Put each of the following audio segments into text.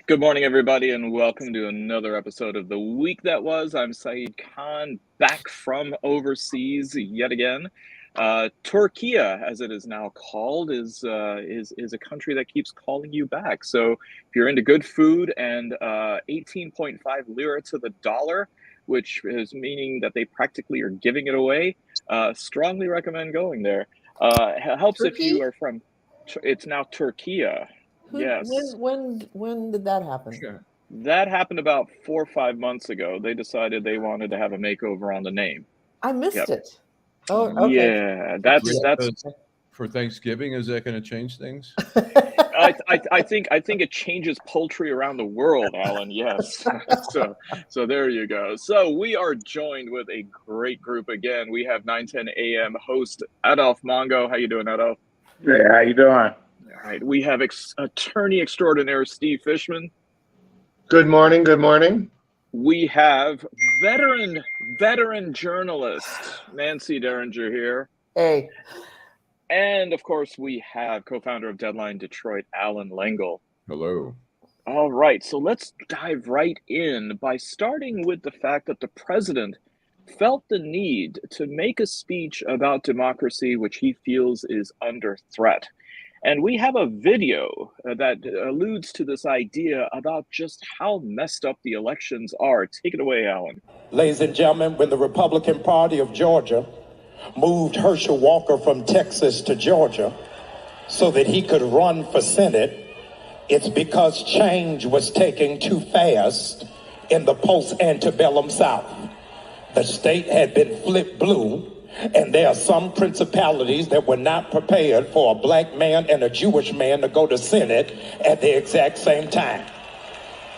Good morning, everybody, and welcome to another episode of The Week That Was. I'm Saeed Khan, back from overseas yet again. Turkey, as it is now called, is a country that keeps calling you back. So if you're into good food and 18.5 lira to the dollar, which is meaning that they practically are giving it away, strongly recommend going there. Helps if you are from. It's now Turkey. Yes. When did that happen? Sure. That happened about 4 or 5 months ago. They decided they wanted to have a makeover on the name. I missed it. Oh, okay. Yeah, that's for Thanksgiving. Is that going to change things? I think it changes poultry around the world, Alan. Yes. So there you go. So we are joined with a great group again. We have 910 AM host Adolph Mongo. How you doing, Adolph? Hey, how you doing? All right, we have attorney extraordinaire Steve Fishman. Good morning. Good morning. We have veteran journalist Nancy Derringer here. Hey. And of course, we have co-founder of Deadline Detroit, Allan Lengel. Hello. All right, so let's dive right in by starting with the fact that the president felt the need to make a speech about democracy, which he feels is under threat. And we have a video that alludes to this idea about just how messed up the elections are. Take it away, Alan. Ladies and gentlemen, when the Republican Party of Georgia moved Herschel Walker from Texas to Georgia so that he could run for Senate, it's because change was taking too fast in the post-antebellum South. The state had been flipped blue, and there are some principalities that were not prepared for a black man and a Jewish man to go to Senate at the exact same time.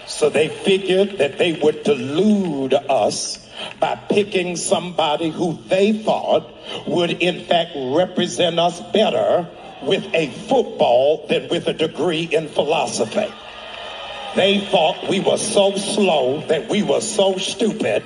So they figured that they would delude us by picking somebody who they thought would in fact represent us better with a football than with a degree in philosophy. They thought we were so slow, that we were so stupid,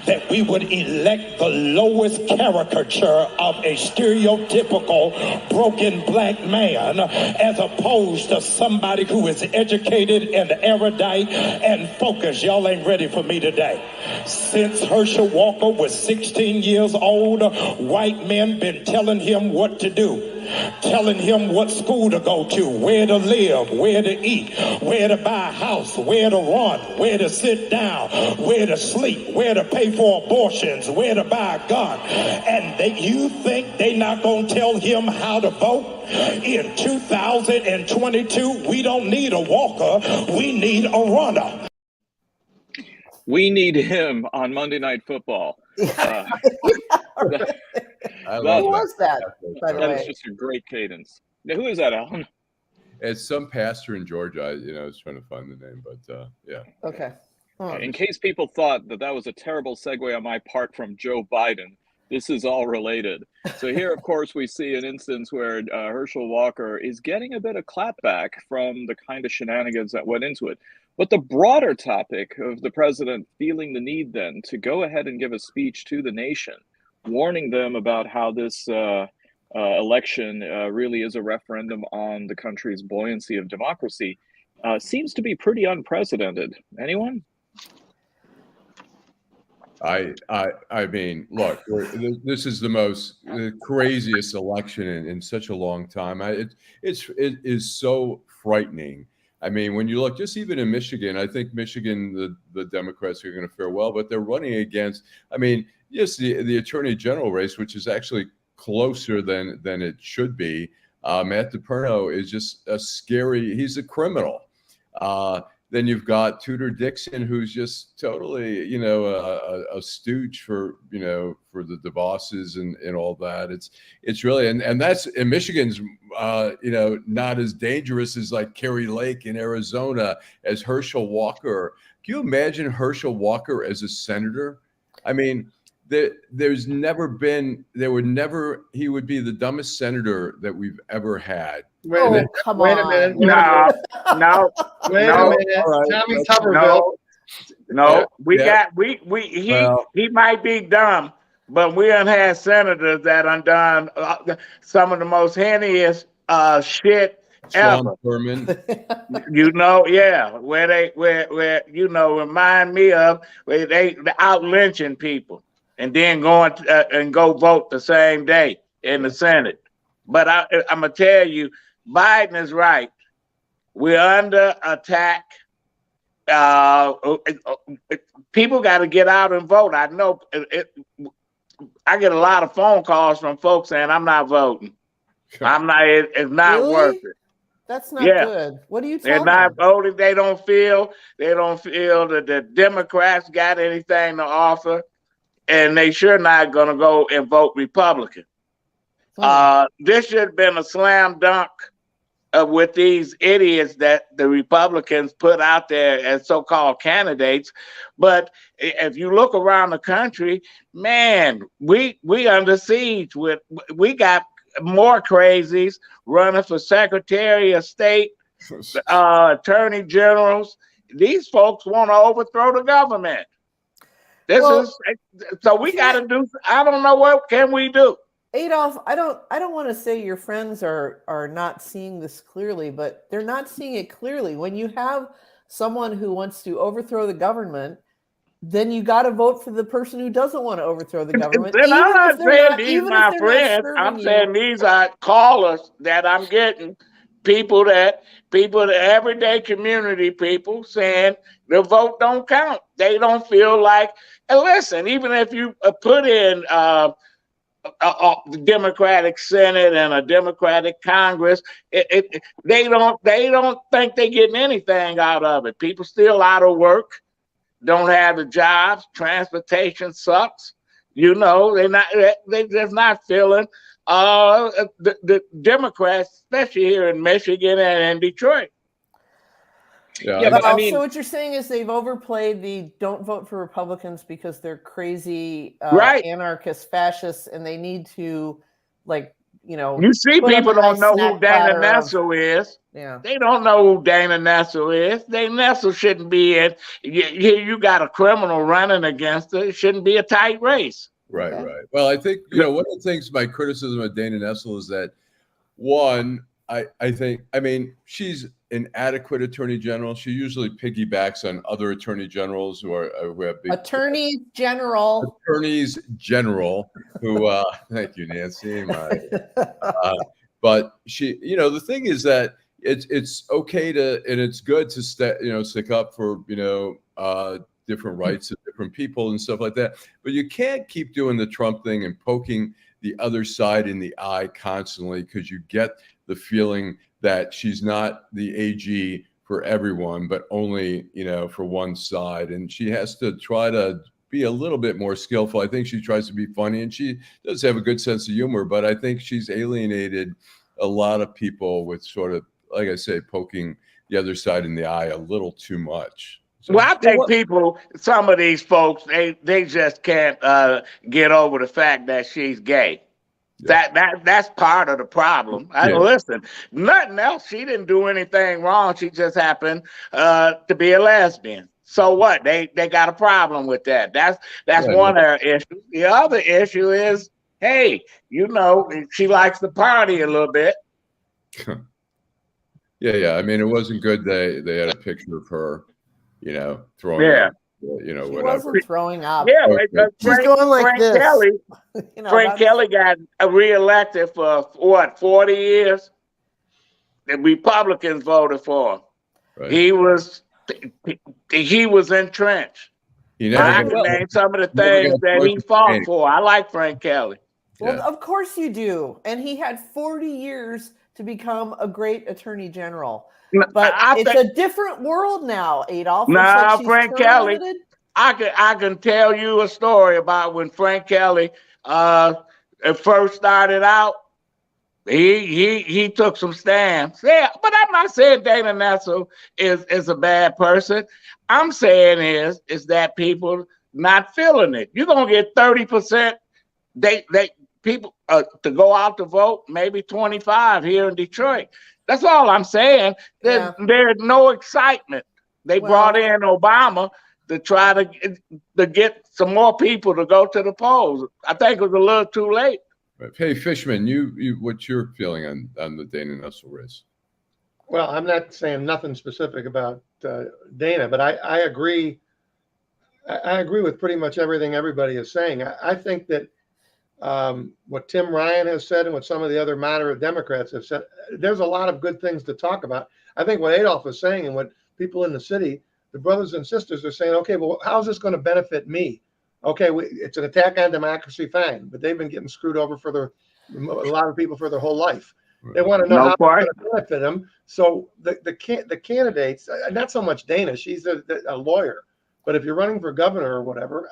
that we would elect the lowest caricature of a stereotypical broken black man as opposed to somebody who is educated and erudite and focused. Y'all ain't ready for me today. Since Herschel Walker was 16 years old, white men been telling him what to do. Telling him what school to go to, where to live, where to eat, where to buy a house, where to run, where to sit down, where to sleep, where to pay for abortions, where to buy a gun. And you think they not going to tell him how to vote? In 2022, we don't need a walker, we need a runner. We need him on Monday Night Football. Who was that, by the way? That is just a great cadence. Now, who is that, Alan? It's some pastor in Georgia. I was trying to find the name, but yeah. Okay. In case people thought that was a terrible segue on my part from Joe Biden, this is all related. So here, of course, we see an instance where Herschel Walker is getting a bit of clapback from the kind of shenanigans that went into it. But the broader topic of the president feeling the need then to go ahead and give a speech to the nation, warning them about how this election really is a referendum on the country's buoyancy of democracy, seems to be pretty unprecedented. Anyone? I mean, look, this is the craziest election in such a long time. It is so frightening. I mean, when you look, just even in Michigan, I think Michigan, the Democrats are going to fare well, but they're running against, I mean, yes, the Attorney General race, which is actually closer than it should be. Matt DePerno is just a scary, he's a criminal. Then you've got Tudor Dixon, who's just totally, a stooge for the DeVosses and all that. It's really, and that's, in Michigan's, not as dangerous as like Kerry Lake in Arizona, as Herschel Walker. Can you imagine Herschel Walker as a senator? I mean, he would be the dumbest senator that we've ever had. Wait a minute. Come Wait on. a minute. No. Wait a minute. Right. Tommy Tuberville. He might be dumb, but we done had senators that undone some of the most heinous shit Sean ever. Furman. You know, yeah, where you know, remind me of where they out lynching people and then going and go vote the same day in the Senate. But I'm gonna tell you, Biden is right. We're under attack. People got to get out and vote. I know. I get a lot of phone calls from folks saying I'm not voting. I'm not. It's not Really? worth it. That's not good. What do you tell They're not them? voting. They don't feel that the Democrats got anything to offer, and they sure not going to go and vote Republican. This should have been a slam dunk with these idiots that the Republicans put out there as so-called candidates. But if you look around the country, man, we under siege. We got more crazies running for Secretary of State, attorney generals. These folks want to overthrow the government. So we got to do. I don't know what can we do. Adolph, I don't want to say your friends are not seeing this clearly, but they're not seeing it clearly. When you have someone who wants to overthrow the government, then you got to vote for the person who doesn't want to overthrow the government. I'm not saying these my friends. I'm saying these are callers that I'm getting. People that everyday community people saying the vote don't count. They don't feel like. And listen, even if you put in the Democratic Senate and a Democratic Congress, they don't think they're getting anything out of it. People still out of work, don't have the jobs, transportation sucks. You know, they're just not feeling the Democrats, especially here in Michigan and in Detroit. Yeah, but I mean, so what you're saying is they've overplayed the don't vote for Republicans because they're crazy anarchist fascists, and they need to, like, you know. You see, people don't know who Dana Nessel is. Yeah, they don't know who Dana Nessel is. Dana Nessel shouldn't be in. You got a criminal running against her. It shouldn't be a tight race. Right, right. Well, I think one of the things, my criticism of Dana Nessel is that, one, I mean, she's an adequate attorney general. She usually piggybacks on other attorney generals who have big attorneys general who thank you, Nancy. But she, you know, the thing is that it's okay to, and it's good to stick up for, different rights of different people and stuff like that. But you can't keep doing the Trump thing and poking the other side in the eye constantly, because you get the feeling that she's not the AG for everyone, but only, for one side. And she has to try to be a little bit more skillful. I think she tries to be funny, and she does have a good sense of humor, but I think she's alienated a lot of people with sort of, like I say, poking the other side in the eye a little too much. So, well, I think some of these folks, they just can't get over the fact that she's gay. Yeah. That's part of the problem. Listen, nothing else. She didn't do anything wrong. She just happened to be a lesbian. So what? They got a problem with that. That's one of their issues. The other issue is, hey, she likes to party a little bit. Yeah. I mean, it wasn't good. They had a picture of her, throwing up. She whatever. wasn't throwing up. Yeah, she's going like Frank this. Kelly, Frank Kelly got reelected for 40 years. The Republicans voted for him. Right. He was entrenched. I can name some of the things that he fought for. I like Frank Kelly. Well, of course you do. And he had 40 years to become a great attorney general. But it's a different world now, Adolph. Nah, Frank Kelly. I can tell you a story about when Frank Kelly first started out. He took some stands. Yeah, but I'm not saying Dana Nessel is a bad person. I'm saying is that people not feeling it. You're gonna get 30%. People to go out to vote, maybe 25 here in Detroit. That's all I'm saying. There's no excitement. They brought in Obama to try to get some more people to go to the polls. I think it was a little too late. Right. Hey, Fishman, you what's your feeling on the Dana Nessel race? Well, I'm not saying nothing specific about Dana, but I agree. I agree with pretty much everything everybody is saying. I think that what Tim Ryan has said and what some of the other moderate Democrats have said, there's a lot of good things to talk about. I think what Adolph is saying and what people in the city, the brothers and sisters are saying, okay, well, how's this going to benefit me? Okay, it's an attack on democracy, fine, but they've been getting screwed over for a lot of people for their whole life. They want to know how it's going to benefit them. So the candidates, not so much Dana, she's a lawyer, but if you're running for governor or whatever,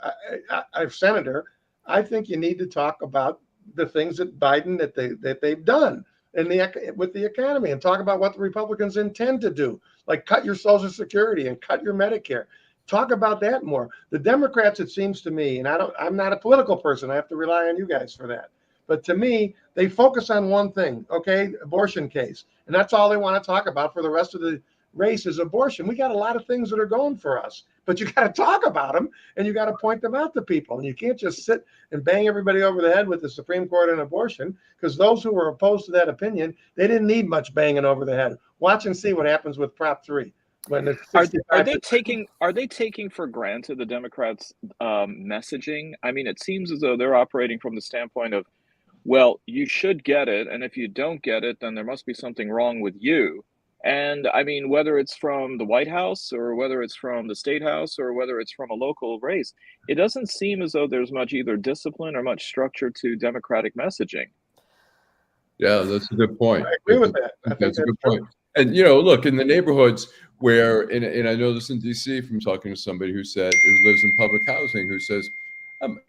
senator, I think you need to talk about the things that Biden that they've done with the economy, and talk about what the Republicans intend to do, like cut your Social Security and cut your Medicare. Talk about that more. The Democrats, it seems to me, and I'm not a political person, I have to rely on you guys for that. But to me, they focus on one thing, okay, abortion case. And that's all they want to talk about for the rest of the race is abortion. We got a lot of things that are going for us, but you got to talk about them and you got to point them out to people. And you can't just sit and bang everybody over the head with the Supreme Court and abortion, because those who were opposed to that opinion, they didn't need much banging over the head. Watch and see what happens with Prop 3. When are they taking for granted the Democrats' messaging? I mean, it seems as though they're operating from the standpoint of, well, you should get it, and if you don't get it, then there must be something wrong with you. And I mean, whether it's from the White House or whether it's from the State House or whether it's from a local race, it doesn't seem as though there's much either discipline or much structure to Democratic messaging. Yeah, that's a good point. I agree with that. That's a good point. And, you know, look, in the neighborhoods where, and I know this in D.C. from talking to somebody who lives in public housing, who says,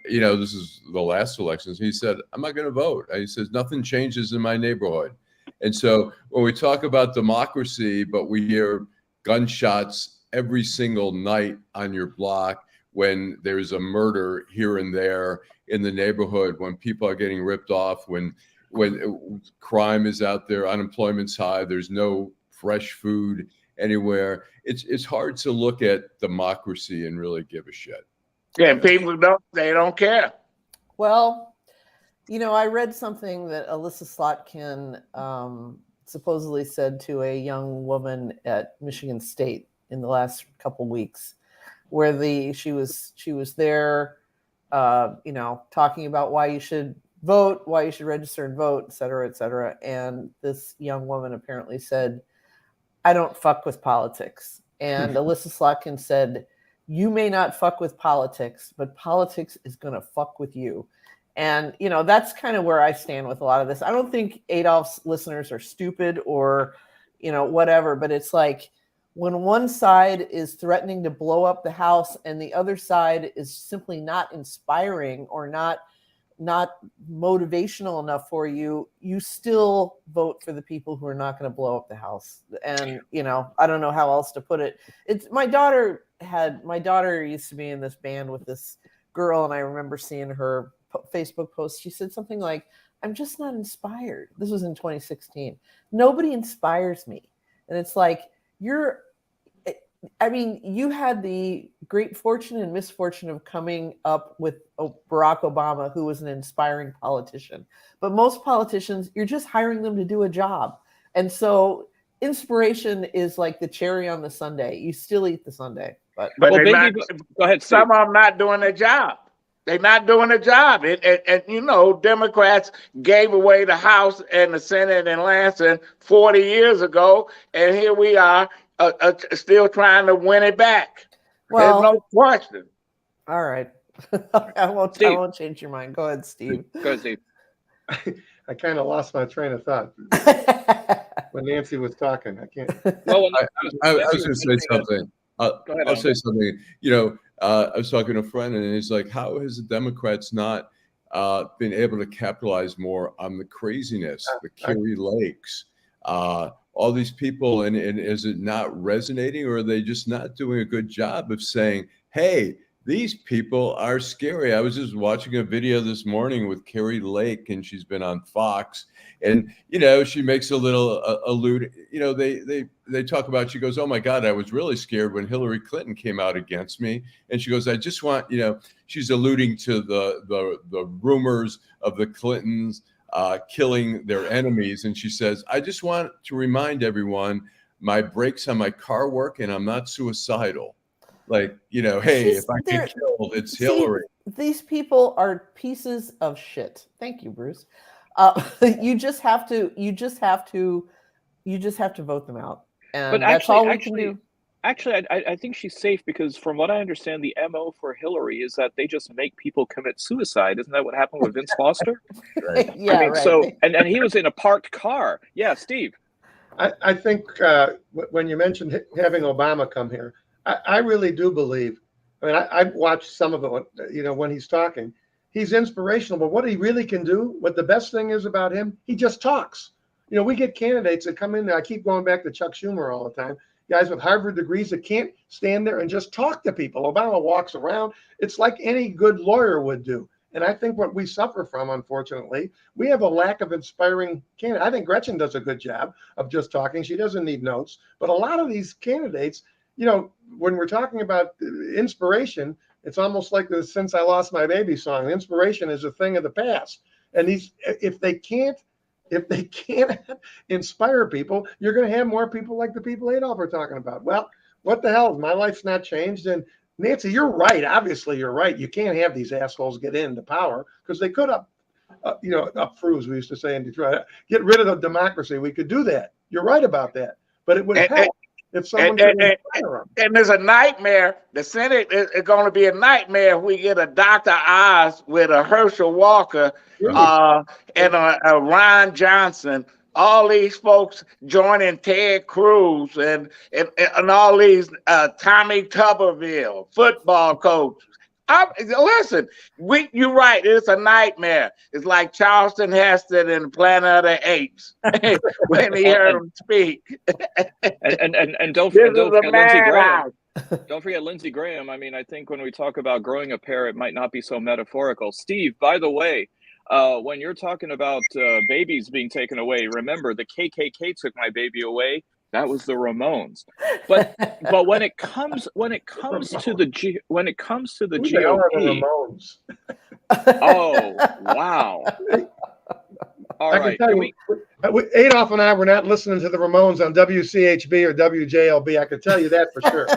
you know, this is the last elections. He said, I'm not going to vote. He says, nothing changes in my neighborhood. And so when we talk about democracy, but we hear gunshots every single night on your block, when there's a murder here and there in the neighborhood, when people are getting ripped off, when crime is out there, unemployment's high, there's no fresh food anywhere. It's hard to look at democracy and really give a shit. Yeah, people don't care. Well, you know, I read something that Alyssa Slotkin supposedly said to a young woman at Michigan State in the last couple weeks, where she was there, you know, talking about why you should vote, why you should register and vote, et cetera, et cetera. And this young woman apparently said, I don't fuck with politics. And Alyssa Slotkin said, you may not fuck with politics, but politics is going to fuck with you. And, you know, that's kind of where I stand with a lot of this. I don't think Adolph's listeners are stupid or, you know, whatever, but it's like when one side is threatening to blow up the house and the other side is simply not inspiring or not motivational enough for you, you still vote for the people who are not going to blow up the house. And, you know, I don't know how else to put it. It's my daughter used to be in this band with this girl, and I remember seeing her Facebook post. She said something like, I'm just not inspired. This was in 2016. Nobody inspires me. And it's like, you had the great fortune and misfortune of coming up with Barack Obama, who was an inspiring politician. But most politicians, you're just hiring them to do a job. And so inspiration is like the cherry on the sundae. You still eat the sundae. But well, go ahead. Some of them not doing their job. They're not doing a job. And you know, Democrats gave away the House and the Senate in Lansing 40 years ago. And here we are still trying to win it back. Well, there's no question. All right. I won't change your mind. Go ahead, Steve. Go ahead, Steve. I kind of lost my train of thought when Nancy was talking. I can't. Well, I was going to say something. I'll say something. You know, I was talking to a friend, and he's like, "How has the Democrats not been able to capitalize more on the craziness, the Kerry Lakes, all these people, and is it not resonating, or are they just not doing a good job of saying, hey, these people are scary?" I was just watching a video this morning with Kerry Lake, and she's been on Fox, and, you know, she makes a little allude, you know, they talk about, she goes, oh my God, I was really scared when Hillary Clinton came out against me. And she goes, I just want, you know, she's alluding to the rumors of the Clintons killing their enemies. And she says, I just want to remind everyone, my brakes on my car work and I'm not suicidal. Like, you know, hey, if I get killed, it's Hillary. These people are pieces of shit. Thank you, Bruce. You just have to vote them out, and But that's all we can do. Actually, I think she's safe because from what I understand, the MO for Hillary is that they just make people commit suicide. Isn't that what happened with Vince Foster? Right. Yeah, I mean, right. so, and he was in a parked car. Yeah, Steve. I think when you mentioned having Obama come here, I really do believe. I mean, I've watched some of it, you know, when he's talking. He's inspirational, but what he really can do, what the best thing is about him, he just talks. You know, we get candidates that come in there. I keep going back to Chuck Schumer all the time. Guys with Harvard degrees that can't stand there and just talk to people. Obama walks around. It's like any good lawyer would do. And I think what we suffer from, unfortunately, we have a lack of inspiring candidates. I think Gretchen does a good job of just talking. She doesn't need notes. But a lot of these candidates, you know, when we're talking about inspiration, it's almost like the "Since I Lost My Baby" song. Inspiration is a thing of the past. And if they can't inspire people, you're going to have more people like the people Adolph are talking about. Well, what the hell? My life's not changed. And Nancy, you're right. Obviously, you're right. You can't have these assholes get into power because they could up frus, we used to say in Detroit, get rid of the democracy. We could do that. You're right about that. But it would help if someone could inspire them. And there's a nightmare. The Senate is going to be a nightmare if we get a Dr. Oz with a Herschel Walker and a Ron Johnson. All these folks joining Ted Cruz and all these Tommy Tuberville, football coaches. Listen, you're right. It's a nightmare. It's like Charleston Heston in Planet of the Apes when he heard him speak. And don't forget Lindsey Graham. Don't forget Lindsey Graham. I mean, I think when we talk about growing a pair, it might not be so metaphorical. Steve, by the way, when you're talking about babies being taken away, remember the KKK took my baby away. That was the Ramones. But when it comes to the GOP, oh wow! All right, Adolph and I were not listening to the Ramones on WCHB or WJLB. I can tell you that for sure.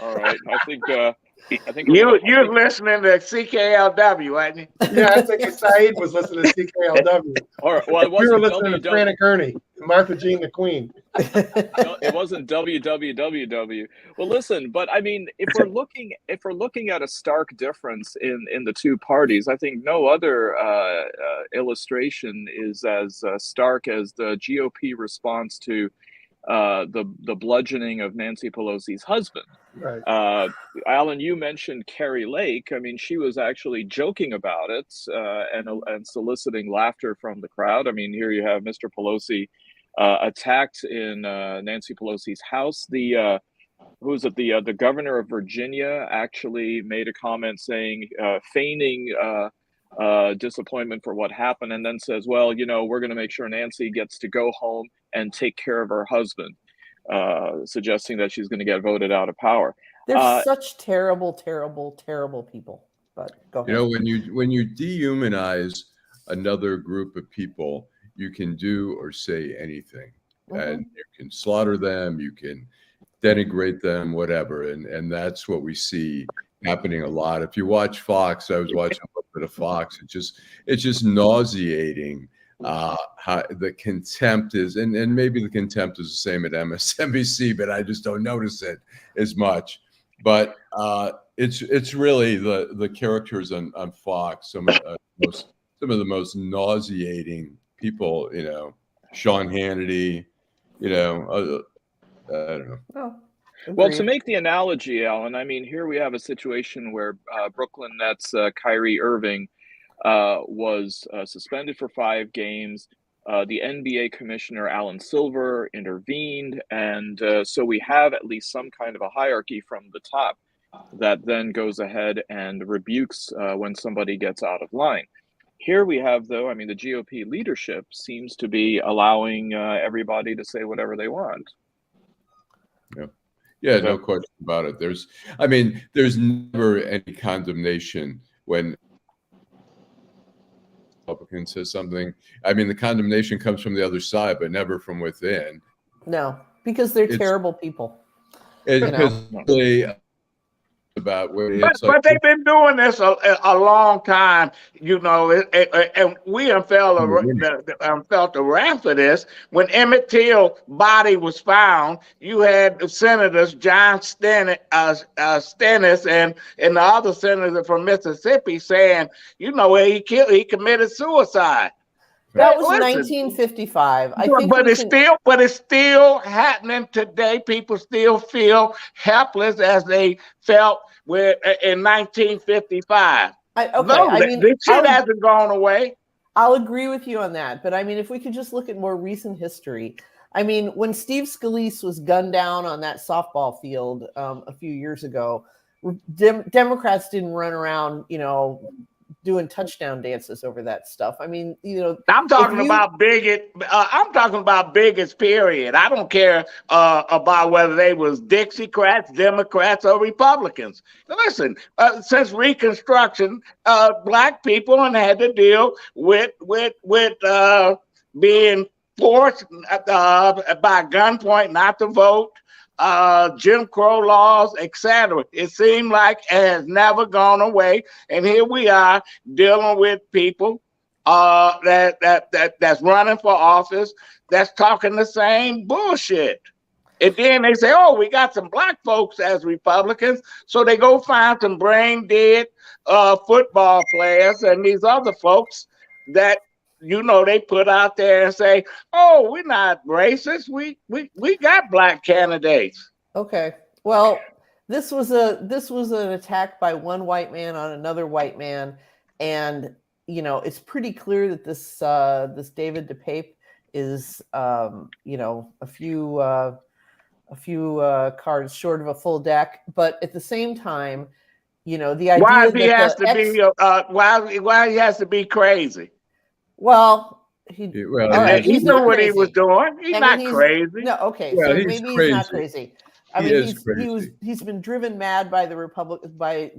All right, I think you're listening to CKLW, wasn't you? Yeah, I think Saeed was listening to CKLW. All right, well, we were listening to Frantic Ernie, Martha Jean the Queen. No, it wasn't WWWW. Well, listen, but I mean, if we're looking at a stark difference in the two parties, I think no other illustration is as stark as the GOP response to the bludgeoning of Nancy Pelosi's husband. Right. Allan, you mentioned Carrie Lake. I mean, she was actually joking about it and soliciting laughter from the crowd. I mean, here you have Mr. Pelosi attacked in Nancy Pelosi's house. The governor of Virginia actually made a comment saying, feigning disappointment for what happened, and then says, well, you know, we're going to make sure Nancy gets to go home and take care of her husband, suggesting that she's going to get voted out of power. They're such terrible, terrible, terrible people. But go ahead. You know, when you dehumanize another group of people, you can do or say anything, and you can slaughter them, you can denigrate them, whatever, and that's what we see happening a lot. If you watch Fox, I was watching a little bit of Fox. It's just nauseating. How the contempt is, and maybe the contempt is the same at MSNBC, but I just don't notice it as much. But it's really the characters on Fox, some of the most nauseating people. You know, Sean Hannity. You know, I don't know. Oh, well, to make the analogy, Allan, I mean, here we have a situation where Brooklyn Nets Kyrie Irving was suspended for 5 games. The NBA commissioner, Alan Silver, intervened. And so we have at least some kind of a hierarchy from the top that then goes ahead and rebukes when somebody gets out of line. Here we have, though, I mean, the GOP leadership seems to be allowing everybody to say whatever they want. Yeah, no question about it. There's never any condemnation when Republican says something. I mean, the condemnation comes from the other side, but never from within. No. Because they're terrible people. Because they about where but they've been doing this a long time, and we have felt the wrath of this. When Emmett Till's body was found, you had Senators John Stennis and the other senator from Mississippi saying, he committed suicide. That was 1955. But it's still happening today. People still feel helpless as they felt in 1955. This shit hasn't gone away. I'll agree with you on that. But I mean, if we could just look at more recent history. I mean, when Steve Scalise was gunned down on that softball field a few years ago, Democrats didn't run around, doing touchdown dances over that stuff. I mean, I'm talking about bigot. I'm talking about bigots, period. I don't care about whether they was Dixiecrats, Democrats, or Republicans. Listen, since Reconstruction, black people had to deal with being forced by gunpoint not to vote. Jim Crow laws, etc. It seemed like it has never gone away, and here we are dealing with people that's running for office, that's talking the same bullshit. And then they say, "Oh, we got some black folks as Republicans," so they go find some brain dead football players and these other folks that they put out there and say, "Oh, we're not racist. We got black candidates." Okay. Well, this was an attack by one white man on another white man, and it's pretty clear that this David DePape is a few cards short of a full deck, but at the same time, the idea why he has to be crazy. Well, he knew what he was doing. He's not crazy. No, okay. So maybe he's not crazy. I mean, he's been driven mad by the Republicans, by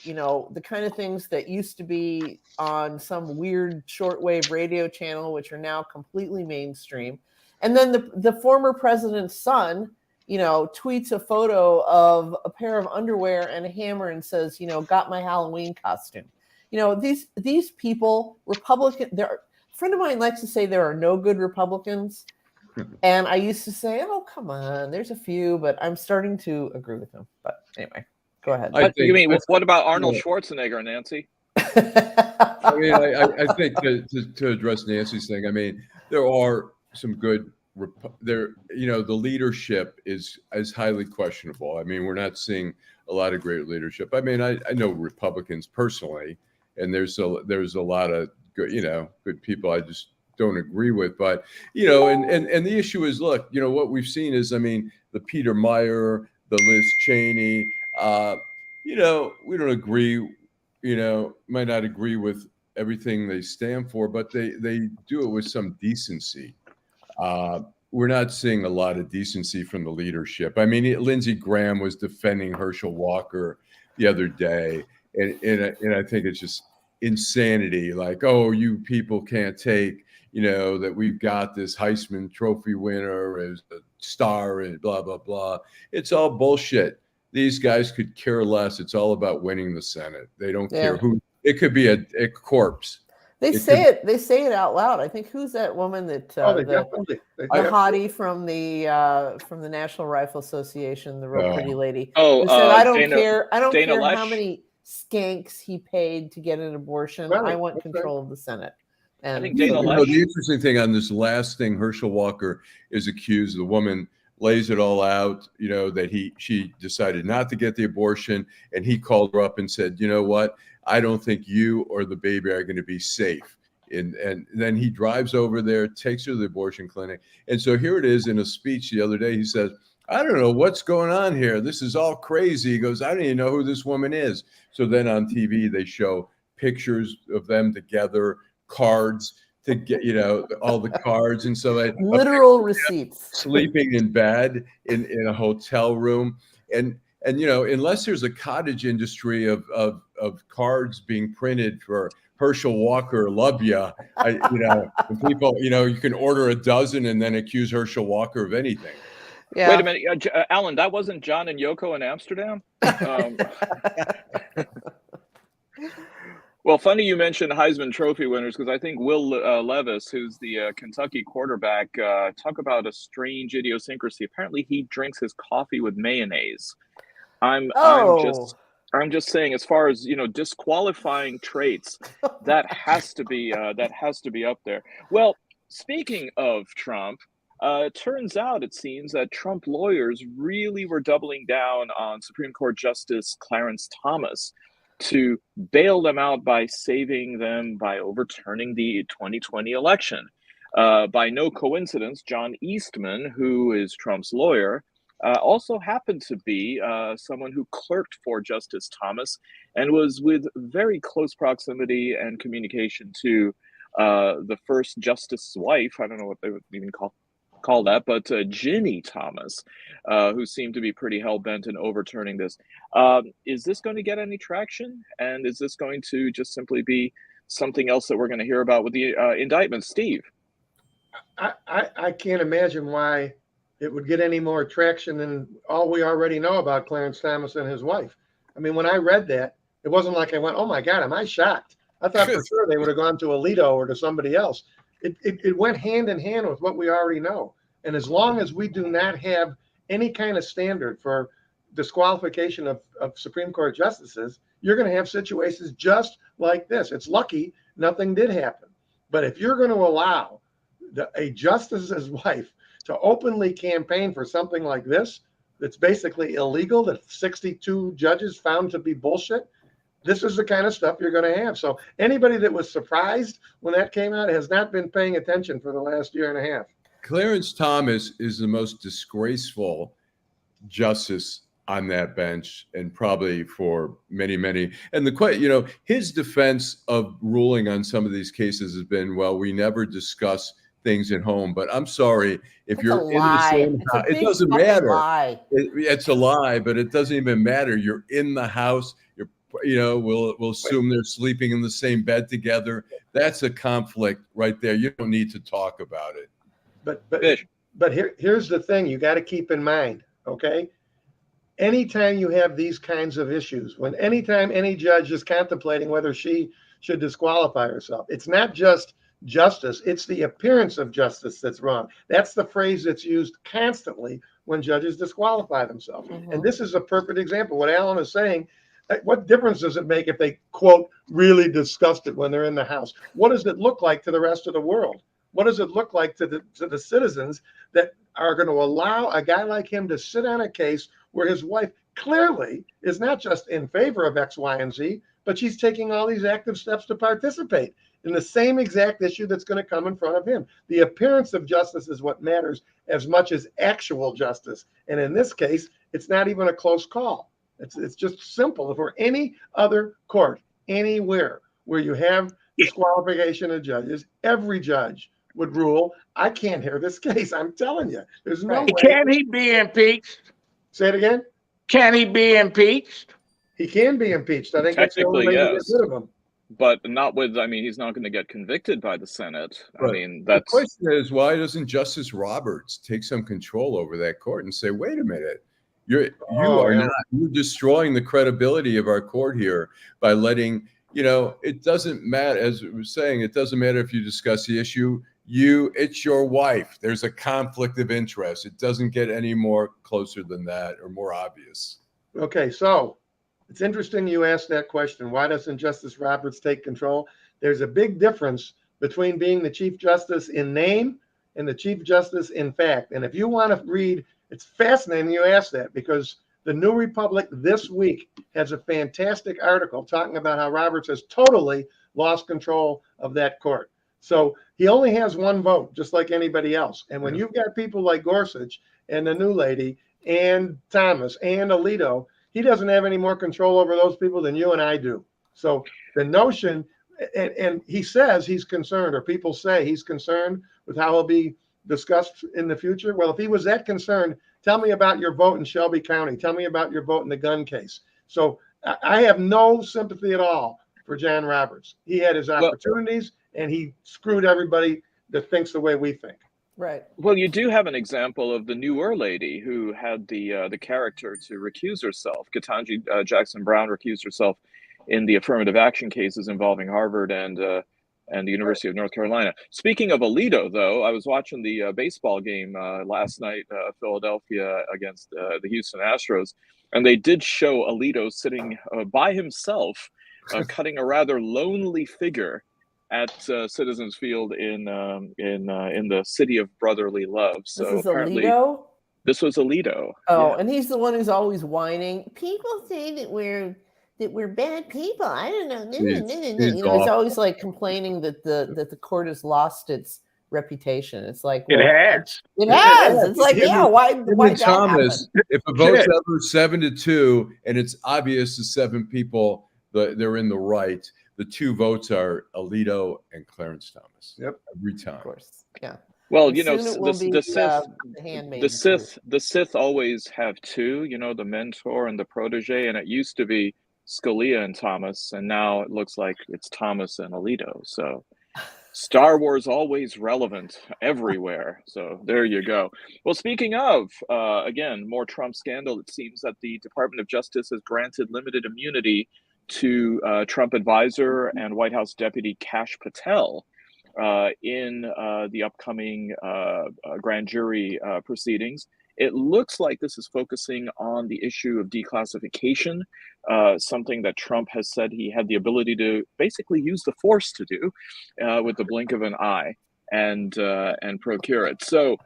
the kind of things that used to be on some weird shortwave radio channel, which are now completely mainstream. And then the former president's son, tweets a photo of a pair of underwear and a hammer and says, got my Halloween costume. These people, Republican, a friend of mine likes to say there are no good Republicans. And I used to say, oh, come on, there's a few, but I'm starting to agree with him. But anyway, go ahead. What about Arnold Schwarzenegger, Nancy? I mean, I think to address Nancy's thing, I mean, there are some good the leadership is highly questionable. I mean, we're not seeing a lot of great leadership. I mean, I know Republicans personally, and there's a lot of good people I just don't agree with. But and the issue is, look, what we've seen is, I mean, the Peter Meyer, the Liz Cheney, we don't agree, might not agree with everything they stand for, but they do it with some decency. We're not seeing a lot of decency from the leadership. I mean, Lindsey Graham was defending Herschel Walker the other day, and I think it's just insanity. Like, oh, you people can't take, that we've got this Heisman Trophy winner as a star and blah, blah, blah. It's all bullshit. These guys could care less. It's all about winning the Senate. They don't care who. It could be a corpse. They say it out loud. I think, who's that woman that the hottie from the National Rifle Association, the real pretty lady. Oh, who said, I don't care Lesh. how many skanks he paid to get an abortion. Right. I want control of the Senate. And I think Dana Lesh. The interesting thing on this last thing, Herschel Walker is accused. The woman lays it all out, that she decided not to get the abortion, and he called her up and said, you know what? I don't think you or the baby are going to be safe. And then he drives over there, takes her to the abortion clinic. And so here it is in a speech the other day. He says, I don't know what's going on here. This is all crazy. He goes, I don't even know who this woman is. So then on TV, they show pictures of them together, cards to get, all the cards. And so literal receipts, sleeping in bed in a hotel room. And unless there's a cottage industry of cards being printed for Herschel Walker, love ya, people, you can order a dozen and then accuse Herschel Walker of anything. Yeah. Wait a minute, Alan, that wasn't John and Yoko in Amsterdam? Well, funny you mentioned Heisman Trophy winners, because I think Will Levis, who's the Kentucky quarterback, talk about a strange idiosyncrasy. Apparently, he drinks his coffee with mayonnaise. I'm just saying, as far as disqualifying traits, that has to be up there. Well, speaking of Trump, it turns out, it seems, that Trump lawyers really were doubling down on Supreme Court Justice Clarence Thomas to bail them out by saving them by overturning the 2020 election. By no coincidence, John Eastman, who is Trump's lawyer, also happened to be someone who clerked for Justice Thomas and was with very close proximity and communication to the first justice's wife. I don't know what they would even call that, but Ginny Thomas, who seemed to be pretty hell-bent in overturning this. Is this going to get any traction? And is this going to just simply be something else that we're going to hear about with the indictment? Steve? I can't imagine why it would get any more traction than all we already know about Clarence Thomas and his wife. I mean, when I read that, it wasn't like I went, oh my God, am I shocked? I thought for sure they would have gone to Alito or to somebody else. It went hand in hand with what we already know. And as long as we do not have any kind of standard for disqualification of Supreme Court justices, you're going to have situations just like this. It's lucky nothing did happen. But if you're going to allow a justice's wife to openly campaign for something like this, that's basically illegal, that 62 judges found to be bullshit, this is the kind of stuff you're going to have. So anybody that was surprised when that came out has not been paying attention for the last year and a half. Clarence Thomas is the most disgraceful justice on that bench, and probably for many, many. And his defense of ruling on some of these cases has been, well, we never discuss things at home. But I'm sorry, if you're in the same house, it doesn't matter. It's a lie, but it doesn't even matter. You're in the house. We'll assume they're sleeping in the same bed together. That's a conflict right there. You don't need to talk about it. But here's the thing you got to keep in mind, okay? Anytime you have these kinds of issues, anytime any judge is contemplating whether she should disqualify herself, it's not just justice, it's the appearance of justice that's wrong. That's the phrase that's used constantly when judges disqualify themselves. Mm-hmm. And this is a perfect example. What Alan is saying, what difference does it make if they, quote, really discussed it when they're in the house? What does it look like to the rest of the world? What does it look like to the citizens that are going to allow a guy like him to sit on a case where his wife clearly is not just in favor of X, Y, and Z, but she's taking all these active steps to participate in the same exact issue that's going to come in front of him? The appearance of justice is what matters as much as actual justice. And in this case, it's not even a close call. It's just simple. If we're any other court anywhere where you have disqualification of judges, every judge would rule, I can't hear this case. I'm telling you, there's no way. Can he be impeached? Say it again. Can he be impeached? He can be impeached. I think that's the only way to get rid of him. But not with, he's not going to get convicted by the Senate. Right. I mean, that's... The question is, why doesn't Justice Roberts take some control over that court and say, wait a minute, you're destroying the credibility of our court here by letting, it doesn't matter, as we were saying, it doesn't matter if you discuss the issue, it's your wife. There's a conflict of interest. It doesn't get any more closer than that or more obvious. Okay, so it's interesting you asked that question. Why doesn't Justice Roberts take control? There's a big difference between being the Chief Justice in name and the Chief Justice in fact. And if you want to read, it's fascinating you asked that, because the New Republic this week has a fantastic article talking about how Roberts has totally lost control of that court. So he only has one vote, just like anybody else. And when you've got people like Gorsuch and the new lady and Thomas and Alito, he doesn't have any more control over those people than you and I do. So the notion, and he says he's concerned, or people say he's concerned with how he'll be discussed in the future. Well, if he was that concerned, tell me about your vote in Shelby County. Tell me about your vote in the gun case. So I have no sympathy at all for John Roberts. He had his opportunities, and he screwed everybody that thinks the way we think. Right. Well, you do have an example of the newer lady who had the character to recuse herself. Ketanji Jackson Brown recused herself in the affirmative action cases involving Harvard and the University of North Carolina. Speaking of Alito, though, I was watching the baseball game last night, Philadelphia against the Houston Astros, and they did show Alito sitting by himself, cutting a rather lonely figure at Citizens Field in the city of brotherly love. So this is apparently, Alito? this was Alito. Oh, yeah. And he's the one who's always whining. People say that we're bad people. I don't know. He's always like complaining that the court has lost its reputation. It's like, well, it has. It's like, why Thomas, that if a vote's ever 7-2 and it's obvious to 7 people that they're in the right, the 2 votes are Alito and Clarence Thomas. Yep, every time. Of course, yeah. Well, And you know, the Sith always have 2. You know, the mentor and the protege, and it used to be Scalia and Thomas, and now it looks like it's Thomas and Alito. So Star Wars always relevant everywhere. So there you go. Well, speaking of, again, more Trump scandal, it seems that the Department of Justice has granted limited immunity to Trump advisor and White House Deputy Kash Patel in the upcoming grand jury proceedings. It looks like this is focusing on the issue of declassification, something that Trump has said he had the ability to basically use the force to do with the blink of an eye and procure it. So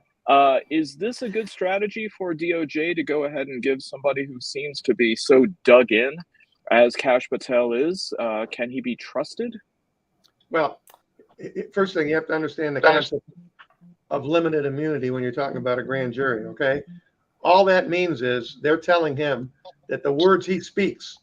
is this a good strategy for DOJ to go ahead and give somebody who seems to be so dug in as Kash Patel is? Can he be trusted? Well, first thing, you have to understand the concept of limited immunity when you're talking about a grand jury, okay? All that means is they're telling him that the words he speaks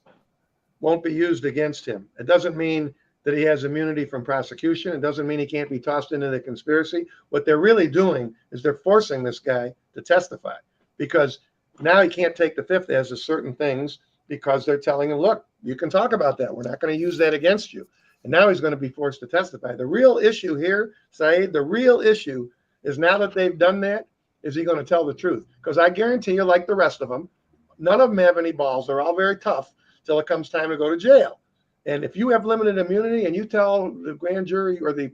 won't be used against him. It doesn't mean that he has immunity from prosecution. It doesn't mean he can't be tossed into the conspiracy. What they're really doing is they're forcing this guy to testify, because now he can't take the fifth as to certain things, because they're telling him, look, you can talk about that. We're not going to use that against you. And now he's going to be forced to testify. The real issue here, Saeed, the real issue is, now that they've done that, is he going to tell the truth? Because I guarantee you, like the rest of them, none of them have any balls. They're all very tough till it comes time to go to jail. And if you have limited immunity and you tell the grand jury or the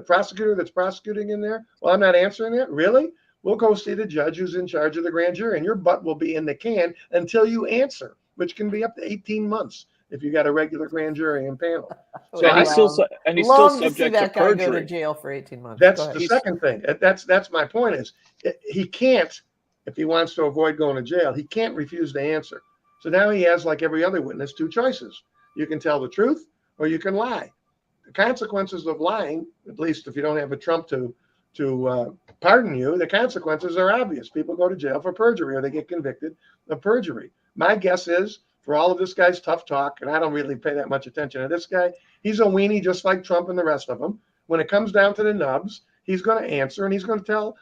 prosecutor that's prosecuting in there, well, I'm not answering it, really? We'll go see the judge who's in charge of the grand jury, and your butt will be in the can until you answer, which can be up to 18 months if you got a regular grand jury and panel. So and he's still subject to perjury. Go to jail for 18 months. That's the second thing. That's my point, is he can't, if he wants to avoid going to jail, he can't refuse to answer. So now he has, like every other witness, 2 choices. You can tell the truth or you can lie. The consequences of lying, at least if you don't have a Trump to pardon you, the consequences are obvious. People go to jail for perjury, or they get convicted of perjury. My guess is, for all of this guy's tough talk, and I don't really pay that much attention to this guy, he's a weenie just like Trump and the rest of them. When it comes down to the nubs, he's going to answer, and he's going to tell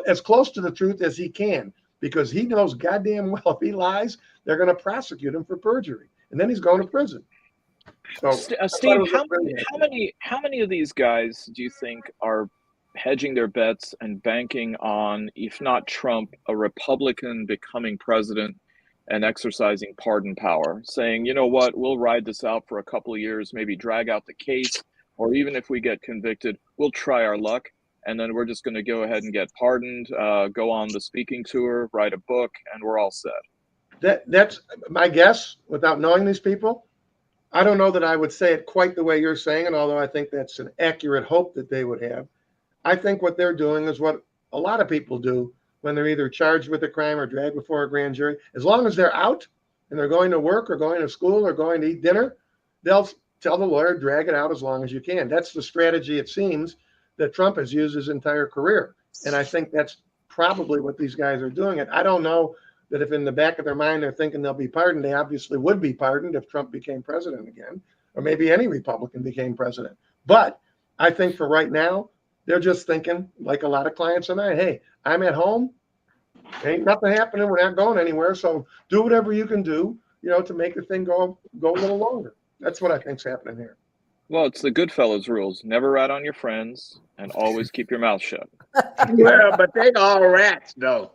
as close to the truth as he can, because he knows goddamn well if he lies, they're going to prosecute him for perjury, and then he's going to prison. So, Steve, how many of these guys do you think are hedging their bets and banking on, if not Trump, a Republican becoming president and exercising pardon power, saying, you know what, we'll ride this out for a couple of years, maybe drag out the case, or even if we get convicted, we'll try our luck, and then we're just going to go ahead and get pardoned, go on the speaking tour, write a book, and we're all set? That's my guess, without knowing these people. I don't know that I would say it quite the way you're saying it, although I think that's an accurate hope that they would have. I think what they're doing is what a lot of people do when they're either charged with a crime or dragged before a grand jury. As long as they're out and they're going to work or going to school or going to eat dinner, they'll tell the lawyer, drag it out as long as you can. That's the strategy, it seems, that Trump has used his entire career. And I think that's probably what these guys are doing. And I don't know that if in the back of their mind they're thinking they'll be pardoned. They obviously would be pardoned if Trump became president again, or maybe any Republican became president. But I think for right now, they're just thinking, like a lot of clients of mine, hey, I'm at home, ain't nothing happening, we're not going anywhere, so do whatever you can do, to make the thing go a little longer. That's what I think's happening here. Well, it's the Goodfellas rules. Never rat on your friends and always keep your mouth shut. Well, but they all rats, though.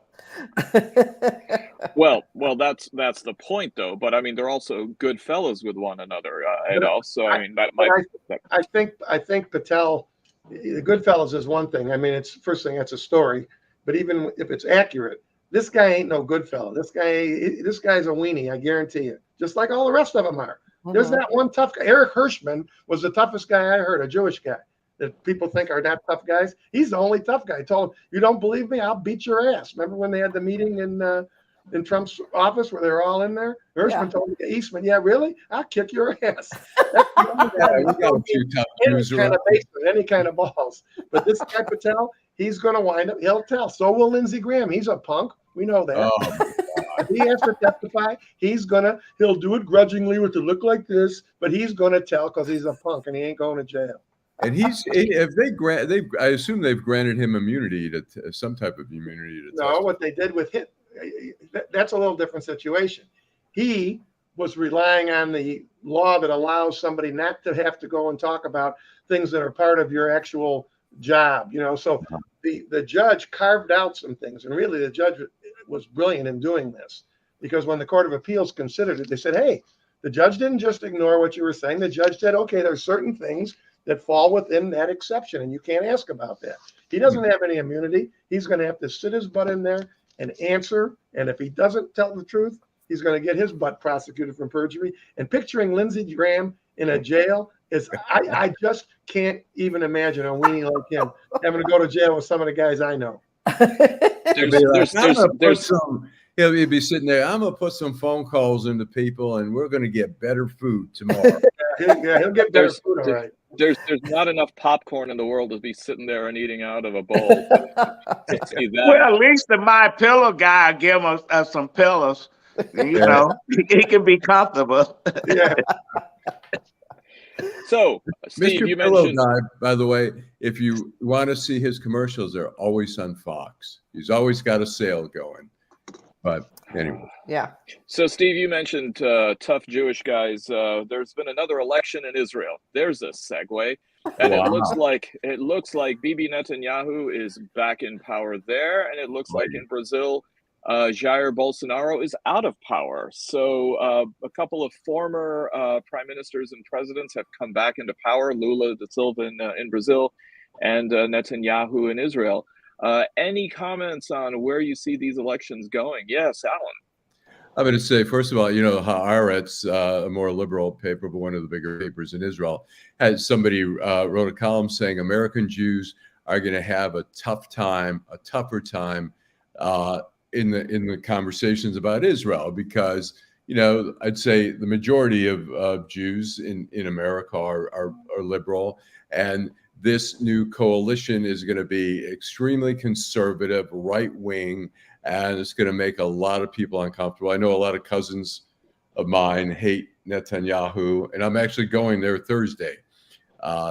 Well, that's the point, though. But I mean, they're also good fellas with one another, Adolph. So I mean, I think Patel, the Goodfellas is one thing. I mean, it's first thing, it's a story. But even if it's accurate, this guy ain't no good fellow. This guy's a weenie, I guarantee you. Just like all the rest of them are. There's not one tough guy. Eric Hirschman was the toughest guy I heard, a Jewish guy that people think are not tough guys. He's the only tough guy. I told him, you don't believe me? I'll beat your ass. Remember when they had the meeting in Trump's office where they were all in there? Hirschman told me, Eastman, yeah, really? I'll kick your ass. That's any kind of balls. But this guy Patel, he's going to wind up, he'll tell. So will Lindsey Graham. He's a punk. We know that. If he has to testify, he'll do it grudgingly with to look like this, but he's going to tell because he's a punk and he ain't going to jail. And I assume they've granted him immunity to some type of immunity. No, what they did with him, that's a little different situation. He was relying on the law that allows somebody not to have to go and talk about things that are part of your actual job, So the judge carved out some things, and really the judge was brilliant in doing this, because when the Court of Appeals considered it, they said, hey, the judge didn't just ignore what you were saying. The judge said, okay, there's certain things that fall within that exception, and you can't ask about that. He doesn't have any immunity. He's going to have to sit his butt in there and answer, and if he doesn't tell the truth, he's going to get his butt prosecuted for perjury. And picturing Lindsey Graham in a jail is, I just can't even imagine a weenie like him having to go to jail with some of the guys I know. He'll be sitting there. I'm gonna put some phone calls into people, and we're gonna get better food tomorrow. He'll get better food, all right. There's not enough popcorn in the world to be sitting there and eating out of a bowl. Well, at least the My Pillow guy give us some pillows. He can be comfortable. Yeah. So, Steve, Mr. you Pillow mentioned, Guy, by the way, if you want to see his commercials, they're always on Fox. He's always got a sale going. But anyway. Yeah. So, Steve, you mentioned tough Jewish guys. There's been another election in Israel. There's a segue. And Wow. it looks like Bibi Netanyahu is back in power there. And it looks like in Brazil, Jair Bolsonaro is out of power. So a couple of former prime ministers and presidents have come back into power, Lula da Silva in Brazil and Netanyahu in Israel. Any comments on where you see these elections going? Yes, Alan. I'm going to say, first of all, Haaretz, a more liberal paper, but one of the bigger papers in Israel, has somebody wrote a column saying American Jews are going to have a tougher time in the conversations about Israel, because I'd say the majority of Jews in America are liberal, and this new coalition is going to be extremely conservative, right wing, and it's going to make a lot of people uncomfortable. I know a lot of cousins of mine hate Netanyahu, and I'm actually going there Thursday,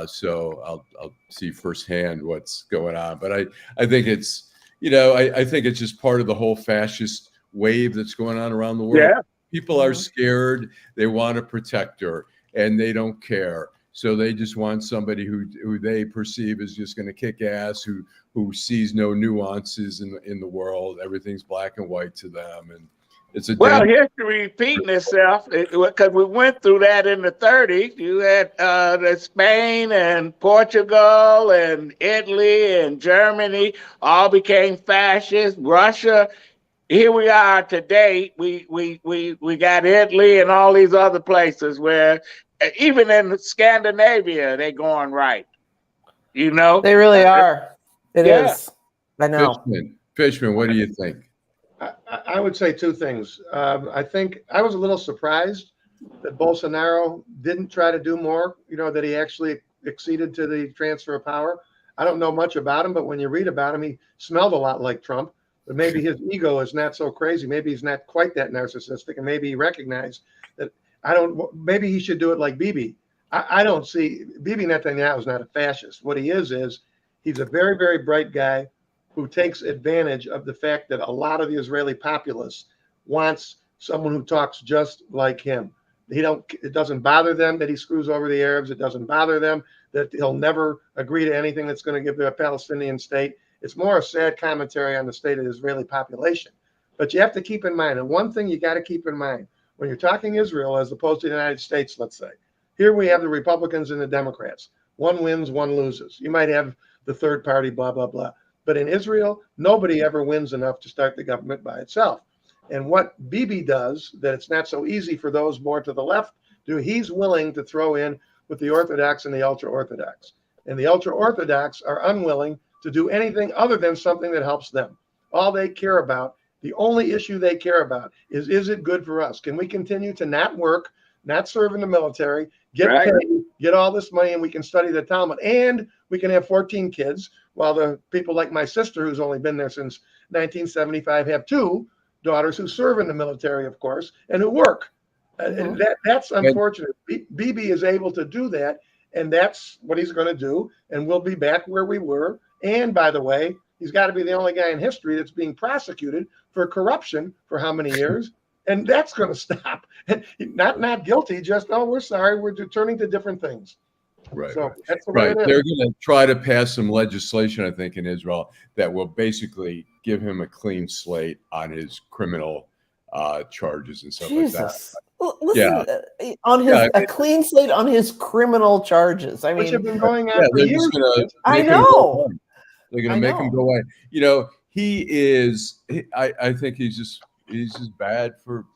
so I'll see firsthand what's going on. But I think it's I think it's just part of the whole fascist wave that's going on around the world. Yeah. People are scared. They want to protect her, and they don't care. So they just want somebody who they perceive is just going to kick ass, who sees no nuances in the world. Everything's black and white to them, and it's a history repeating itself, because we went through that in the 30s. You had the Spain and Portugal and Italy and Germany all became fascist. Russia. Here we are today. We got Italy and all these other places where even in Scandinavia they're going right. They really are. It is. I know. Fishman, what do you think? I would say two things. I think I was a little surprised that Bolsonaro didn't try to do more, that he actually acceded to the transfer of power. I don't know much about him, but when you read about him, he smelled a lot like Trump. But maybe his ego is not so crazy. Maybe he's not quite that narcissistic, and maybe he recognized that maybe he should do it like Bibi. I don't see, Bibi Netanyahu is not a fascist. What he is he's a very, very bright guy who takes advantage of the fact that a lot of the Israeli populace wants someone who talks just like him. It doesn't bother them that he screws over the Arabs. It doesn't bother them that he'll never agree to anything that's going to give them a Palestinian state. It's more a sad commentary on the state of the Israeli population. But you have to keep in mind, and one thing you got to keep in mind when you're talking Israel as opposed to the United States, let's say, here we have the Republicans and the Democrats. One wins, one loses. You might have the third party, blah, blah, blah. But in Israel, nobody ever wins enough to start the government by itself. And what Bibi does, that it's not so easy for those more to the left do, he's willing to throw in with the Orthodox and the ultra-Orthodox. And the ultra-Orthodox are unwilling to do anything other than something that helps them. All they care about, the only issue they care about is it good for us? Can we continue to not work, not serve in the military, get paid, get all this money, and we can study the Talmud, and we can have 14 kids, while the people like my sister, who's only been there since 1975, have 2 daughters who serve in the military, of course, and who work. And that's unfortunate. Bibi is able to do that, and that's what he's going to do, and we'll be back where we were. And by the way, he's got to be the only guy in history that's being prosecuted for corruption for how many years? And that's going to stop. And not guilty, just, oh, we're sorry, we're turning to different things. Right. So that's the way it is. They're going to try to pass some legislation, I think, in Israel that will basically give him a clean slate on his criminal charges and stuff like that. Listen, on his a clean slate on his criminal charges. I mean, which have been going on for years. I know. They're going to make him go away. You know, he is. I think he's just bad for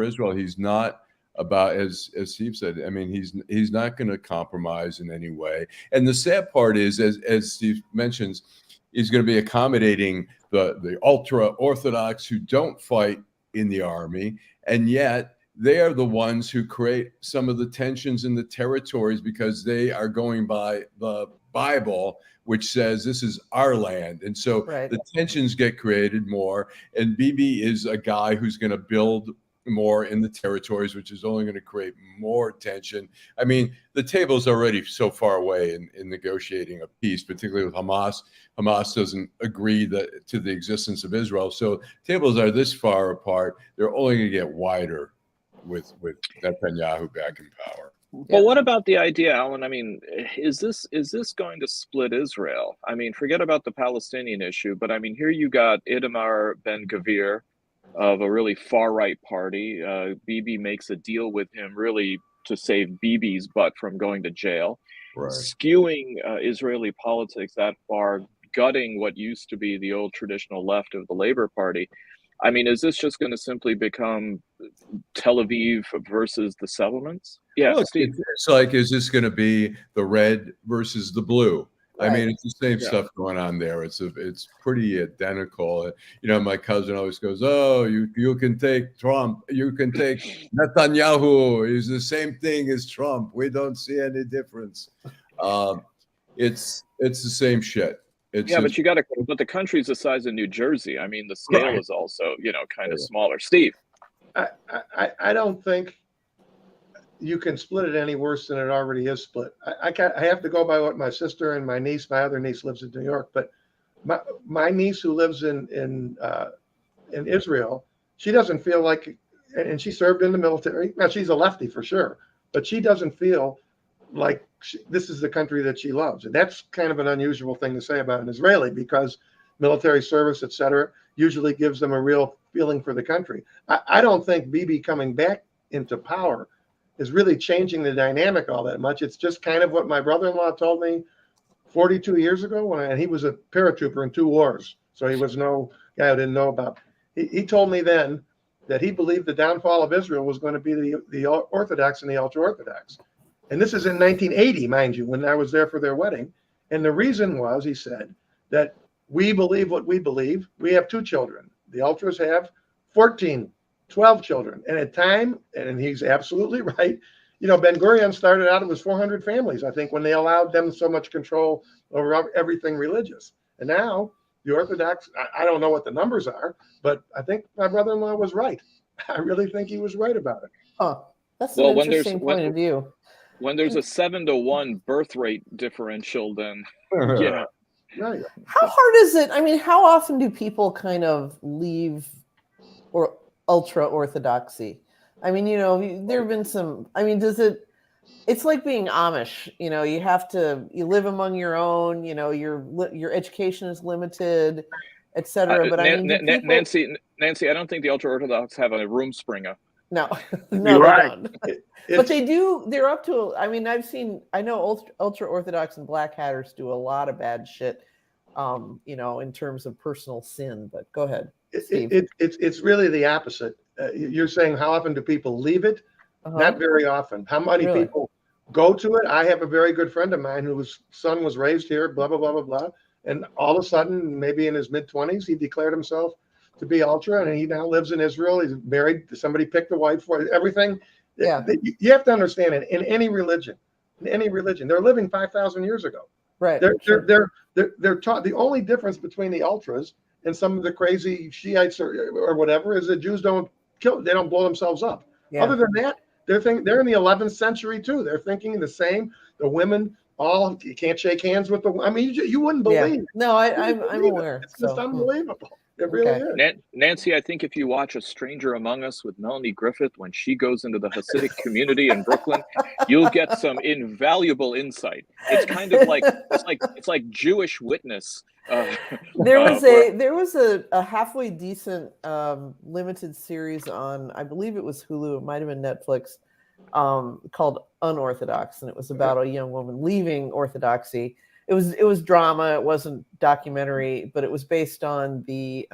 Israel. He's not about, as Steve said. I mean, he's not going to compromise in any way. And the sad part is, as Steve mentions, he's going to be accommodating the ultra Orthodox who don't fight in the army, and yet they are the ones who create some of the tensions in the territories because they are going by the Bible, which says this is our land. And so the tensions get created more. And Bibi is a guy who's going to build more in the territories, which is only going to create more tension. I mean, the table's already so far away in negotiating a peace, particularly with Hamas. Hamas doesn't agree to the existence of Israel. So tables are this far apart. They're only going to get wider with Netanyahu back in power. Well, what about the idea, Alan? I mean, is this going to split Israel? I mean, forget about the Palestinian issue, but I mean, here you got Itamar Ben-Gvir of a really far-right party. Bibi makes a deal with him really to save Bibi's butt from going to jail, skewing Israeli politics that far, gutting what used to be the old traditional left of the Labor Party. I mean, is this just going to simply become Tel Aviv versus the settlements? Yeah, look, Steve. It's like, is this going to be the red versus the blue? I mean, it's the same stuff going on there. It's pretty identical. You know, my cousin always goes, "Oh, you can take Trump, you can take Netanyahu. He's the same thing as Trump. We don't see any difference." It's the same shit. But you got to. But the country's the size of New Jersey. I mean, the scale is also, kind of smaller. Steve, I don't think you can split it any worse than it already is split. I have to go by what my sister and my other niece lives in New York, but my niece who lives in Israel, she doesn't feel like, and she served in the military. Now she's a lefty for sure, but she doesn't feel like this is the country that she loves. And that's kind of an unusual thing to say about an Israeli, because military service, et cetera, usually gives them a real feeling for the country. I don't think Bibi coming back into power is really changing the dynamic all that much. It's just kind of what my brother-in-law told me 42 years ago, and he was a paratrooper in 2 wars. So he was no guy who didn't know about. He told me then that he believed the downfall of Israel was going to be the Orthodox and the ultra-Orthodox. And this is in 1980, mind you, when I was there for their wedding. And the reason was, he said, that we believe what we believe. We have 2 children. The ultras have 14, 12 children. And at time, and he's absolutely right, Ben-Gurion started out, it was 400 families, I think, when they allowed them so much control over everything religious. And now the Orthodox, I don't know what the numbers are, but I think my brother-in-law was right. I really think he was right about it. Oh, that's an interesting point of view. When there's a 7-to-1 birth rate differential, then Right. How hard is it? I mean, how often do people kind of leave or ultra orthodoxy? I mean, there have been some. I mean, it's like being Amish. You live among your own. Your education is limited, etc. But I mean, Nancy, I don't think the ultra orthodox have a room springer. No, You're they right. don't. But they do. They're up to. I mean, I know ultra orthodox and black hatters do a lot of bad shit. In terms of personal sin. But go ahead, Steve. It's really the opposite. You're saying how often do people leave it? Not very often. How many people go to it? I have a very good friend of mine whose son was raised here, blah, blah, blah, blah, blah. And all of a sudden, maybe in his mid-20s, he declared himself to be ultra, and he now lives in Israel. He's married. Somebody picked a wife for everything. Yeah. You have to understand it. In any religion, they're living 5,000 years ago. Right. They're taught. The only difference between the ultras and some of the crazy Shiites or whatever is that Jews don't kill. They don't blow themselves up. Yeah. Other than that, they're in the 11th century too. They're thinking the same. The women you can't shake hands with the. I mean, you wouldn't believe. Yeah. No, I'm aware. It's just unbelievable. It really is. Nancy, I think if you watch A Stranger Among Us with Melanie Griffith when she goes into the Hasidic community in Brooklyn, you'll get some invaluable insight. It's kind of like it's like Jewish Witness. There was a halfway decent limited series on, I believe it was Hulu, it might have been Netflix, called Unorthodox, and it was about a young woman leaving Orthodoxy. It was drama. It wasn't documentary, but it was based on the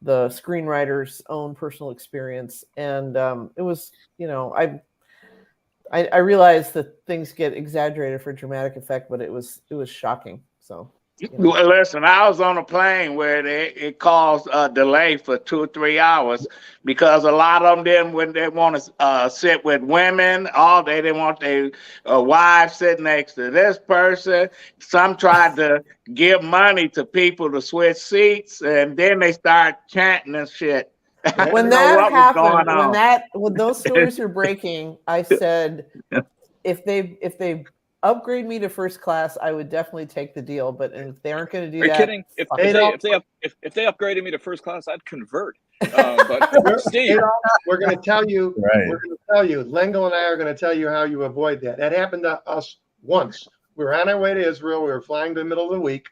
screenwriter's own personal experience. And it was, I realized that things get exaggerated for dramatic effect, but it was shocking. So. Well, listen, I was on a plane where it caused a delay for 2 or 3 hours because a lot of them when they want to sit with women, they didn't want their wives sitting next to this person. Some tried to give money to people to switch seats, and then they start chanting and shit. When that happened, when those stories were breaking, I said, if they upgrade me to first class, I would definitely take the deal. But if they aren't going to do that, kidding? If they upgraded me to first class, I'd convert. But Steve, we're going to tell you. Right. We're going to tell you. Lengel and I are going to tell you how you avoid that. That happened to us once. We were on our way to Israel. We were flying to the middle of the week,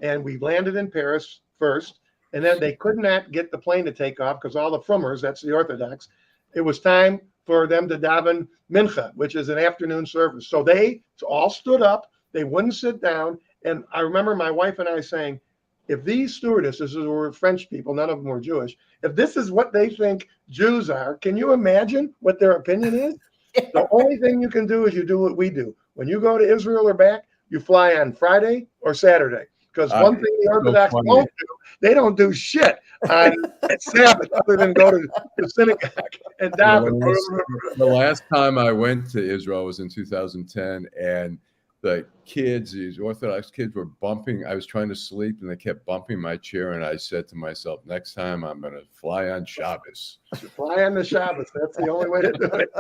and we landed in Paris first. And then they could not get the plane to take off because all the Frummers, that's the Orthodox, it was time for them to daven mincha, which is an afternoon service. So they all stood up. They wouldn't sit down. And I remember my wife and I saying, if these stewardesses were French people, none of them were Jewish, if this is what they think Jews are, can you imagine what their opinion is? The only thing you can do is you do what we do. When you go to Israel or back, you fly on Friday or Saturday. Because one thing the Orthodox won't do, they don't do shit on Sabbath other than go to the synagogue and daven. The last time I went to Israel was in 2010, and the kids, these Orthodox kids, were bumping. I was trying to sleep, and they kept bumping my chair, and I said to myself, next time I'm going to fly on Shabbos. Fly on the Shabbos. That's the only way to do it.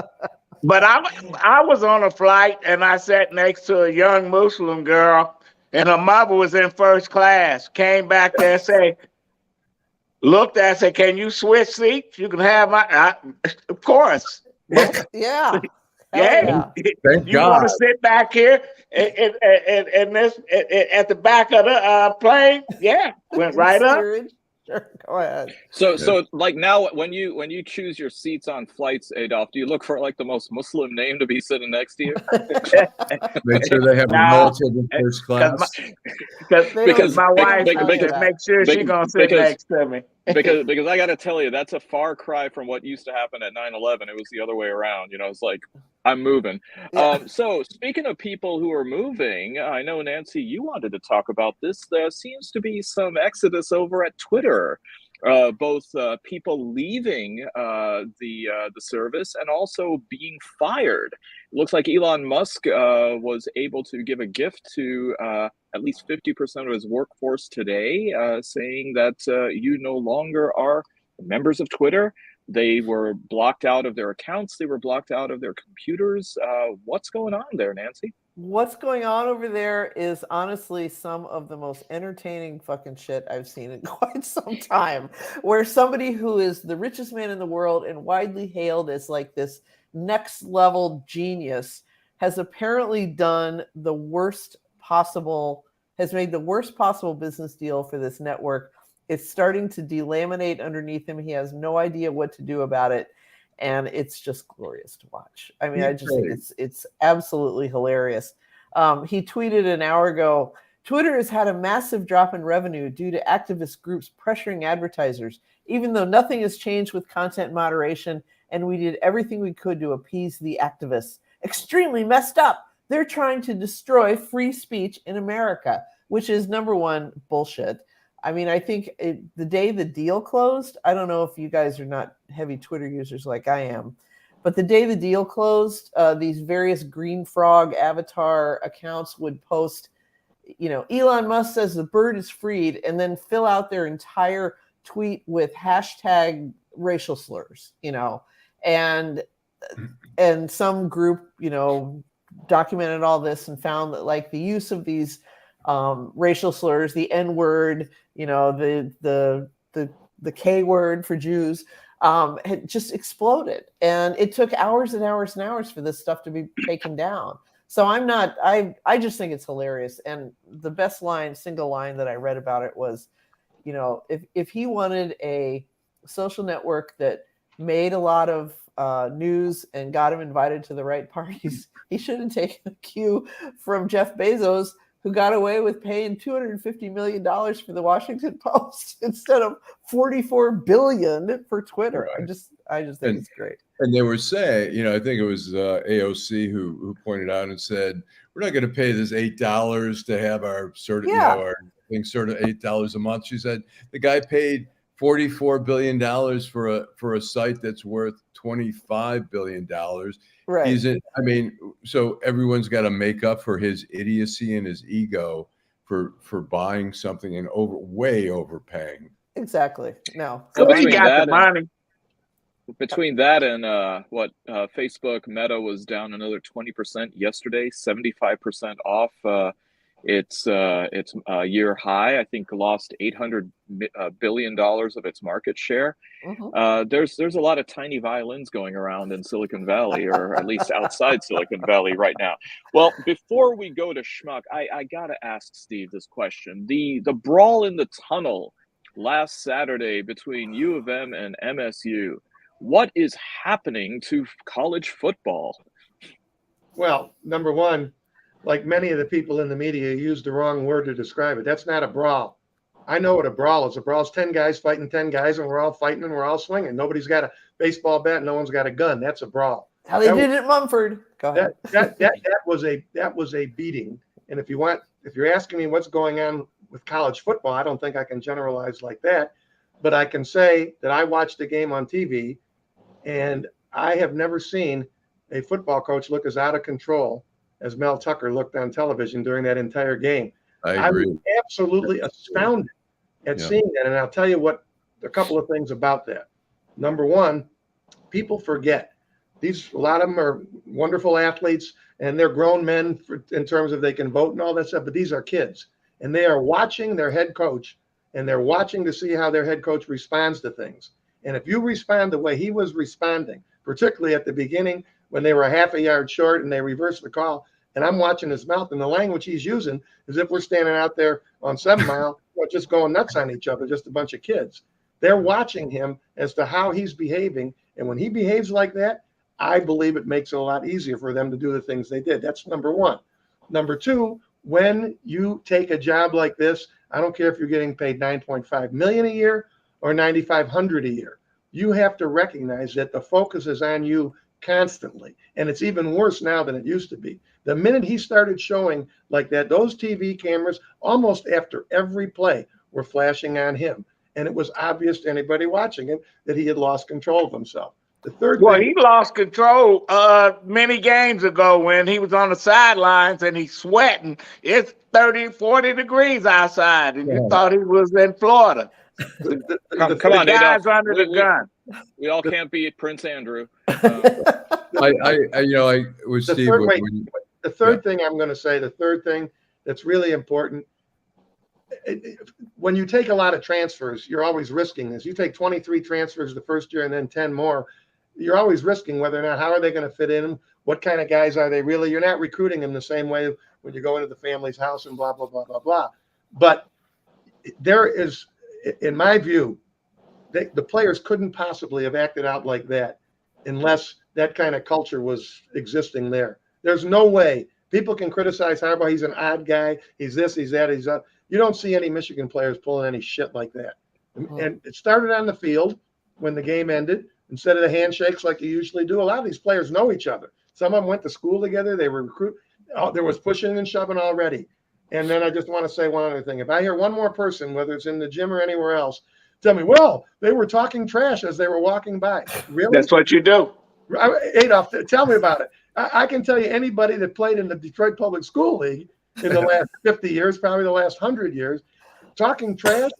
But I was on a flight, and I sat next to a young Muslim girl, and her mother was in first class, came back there and looked at and said, can you switch seats? You can have of course. Yeah. Yeah. Thank you God. Want to sit back here and this at the back of the plane? Yeah. Went right up. Sure. Go ahead. So like now when you choose your seats on flights, Adolph, do you look for like the most Muslim name to be sitting next to you? Make sure they have a relative in first class. Because my wife make sure she's gonna sit next to me. because I got to tell you, that's a far cry from what used to happen at 9/11. It was the other way around. It's like, I'm moving. Yeah. So speaking of people who are moving, I know, Nancy, you wanted to talk about this. There seems to be some exodus over at Twitter, both people leaving the service and also being fired. It looks like Elon Musk was able to give a gift to at least 50% of his workforce today, saying that you no longer are members of Twitter. They were blocked out of their accounts. They were blocked out of their computers. What's going on there, Nancy? What's going on over there is honestly some of the most entertaining fucking shit I've seen in quite some time. Where somebody who is the richest man in the world and widely hailed as like this next level genius has apparently done the worst possible, has made the worst possible business deal for this network. It's starting to delaminate underneath him. He has no idea what to do about it. And it's just glorious to watch. I mean, I just think it's absolutely hilarious. He tweeted an hour ago, Twitter has had a massive drop in revenue due to activist groups pressuring advertisers, even though nothing has changed with content moderation, and we did everything we could to appease the activists. Extremely messed up. They're trying to destroy free speech in America, which is number one, bullshit. I mean, I think the day the deal closed, I don't know if you guys are not heavy Twitter users like I am, but the day the deal closed, these various green frog avatar accounts would post, you know, Elon Musk says the bird is freed, and then fill out their entire tweet with hashtag racial slurs, you know, and some group, you know, documented all this and found that like the use of these racial slurs, the N-word, you know, the K word for Jews, had just exploded. And it took hours and hours and hours for this stuff to be taken down. So I just think it's hilarious. And the best single line that I read about it was, you know, if he wanted a social network that made a lot of news and got him invited to the right parties, he should have taken a cue from Jeff Bezos, who got away with paying $250 million for the Washington Post instead of $44 billion for Twitter. Right. I just think it's great. And they were saying, you know, I think it was AOC who pointed out and said, we're not going to pay this $8 to have our sort of, you know, our thing sort of $8 a month. She said the guy paid $44 billion for a site that's worth $25 billion. Right. I mean, so everyone's got to make up for his idiocy and his ego for buying something and way overpaying. Exactly. No. So he got the money. Between that and Facebook Meta was down another 20% yesterday, 75% off. It's a year high. I think lost $800 billion of its market share. Mm-hmm. There's a lot of tiny violins going around in Silicon Valley, or at least outside Silicon Valley right now. Well, before we go to Schmuck, I gotta ask Steve this question: the brawl in the tunnel last Saturday between U of M and MSU. What is happening to college football? Well, number one, like many of the people in the media used the wrong word to describe it. That's not a brawl. I know what a brawl is. A brawl is 10 guys fighting 10 guys, and we're all fighting and we're all swinging. Nobody's got a baseball bat. No one's got a gun. That's a brawl. How they did it at Mumford. Go ahead. That was a beating. And if you're asking me what's going on with college football, I don't think I can generalize like that. But I can say that I watched the game on TV, and I have never seen a football coach look as out of control as Mel Tucker looked on television during that entire game. I was absolutely astounded at seeing that. And I'll tell you a couple of things about that. Number one, people forget. A lot of them are wonderful athletes, and they're grown men in terms of they can vote and all that stuff, but these are kids. And they are watching their head coach, and they're watching to see how their head coach responds to things. And if you respond the way he was responding, particularly at the beginning when they were a half a yard short and they reversed the call, and I'm watching his mouth, and the language he's using is if we're standing out there on 7 Mile, just going nuts on each other, just a bunch of kids. They're watching him as to how he's behaving. And when he behaves like that, I believe it makes it a lot easier for them to do the things they did. That's number one. Number two, when you take a job like this, I don't care if you're getting paid $9.5 million a year or $9,500 a year. You have to recognize that the focus is on you constantly. And it's even worse now than it used to be. The minute he started showing like that, those TV cameras almost after every play were flashing on him. And it was obvious to anybody watching him that he had lost control of himself. The third thing, he lost control many games ago when he was on the sidelines and he's sweating. It's 30, 40 degrees outside, and you thought he was in Florida. Come on, guys under the gun. We all can't be Prince Andrew. I with Steve. The the third thing I'm going to say, the third thing that's really important, when you take a lot of transfers, you're always risking this. You take 23 transfers the first year and then 10 more. You're always risking whether or not, how are they going to fit in? What kind of guys are they really? You're not recruiting them the same way when you go into the family's house and blah, blah, blah, blah, blah. But there is, in my view, the players couldn't possibly have acted out like that unless that kind of culture was existing there. There's no way. People can criticize Harbaugh. He's an odd guy. He's this, he's that, he's that. You don't see any Michigan players pulling any shit like that. And it started on the field when the game ended. Instead of the handshakes like you usually do, a lot of these players know each other. Some of them went to school together. They were recruited. Oh, there was pushing and shoving already. And then I just want to say one other thing. If I hear one more person, whether it's in the gym or anywhere else, tell me, well, they were talking trash as they were walking by. Really? That's what you do. Adolph, tell me about it. I can tell you anybody that played in the Detroit Public School League in the last 50 years, probably the last 100 years, talking trash.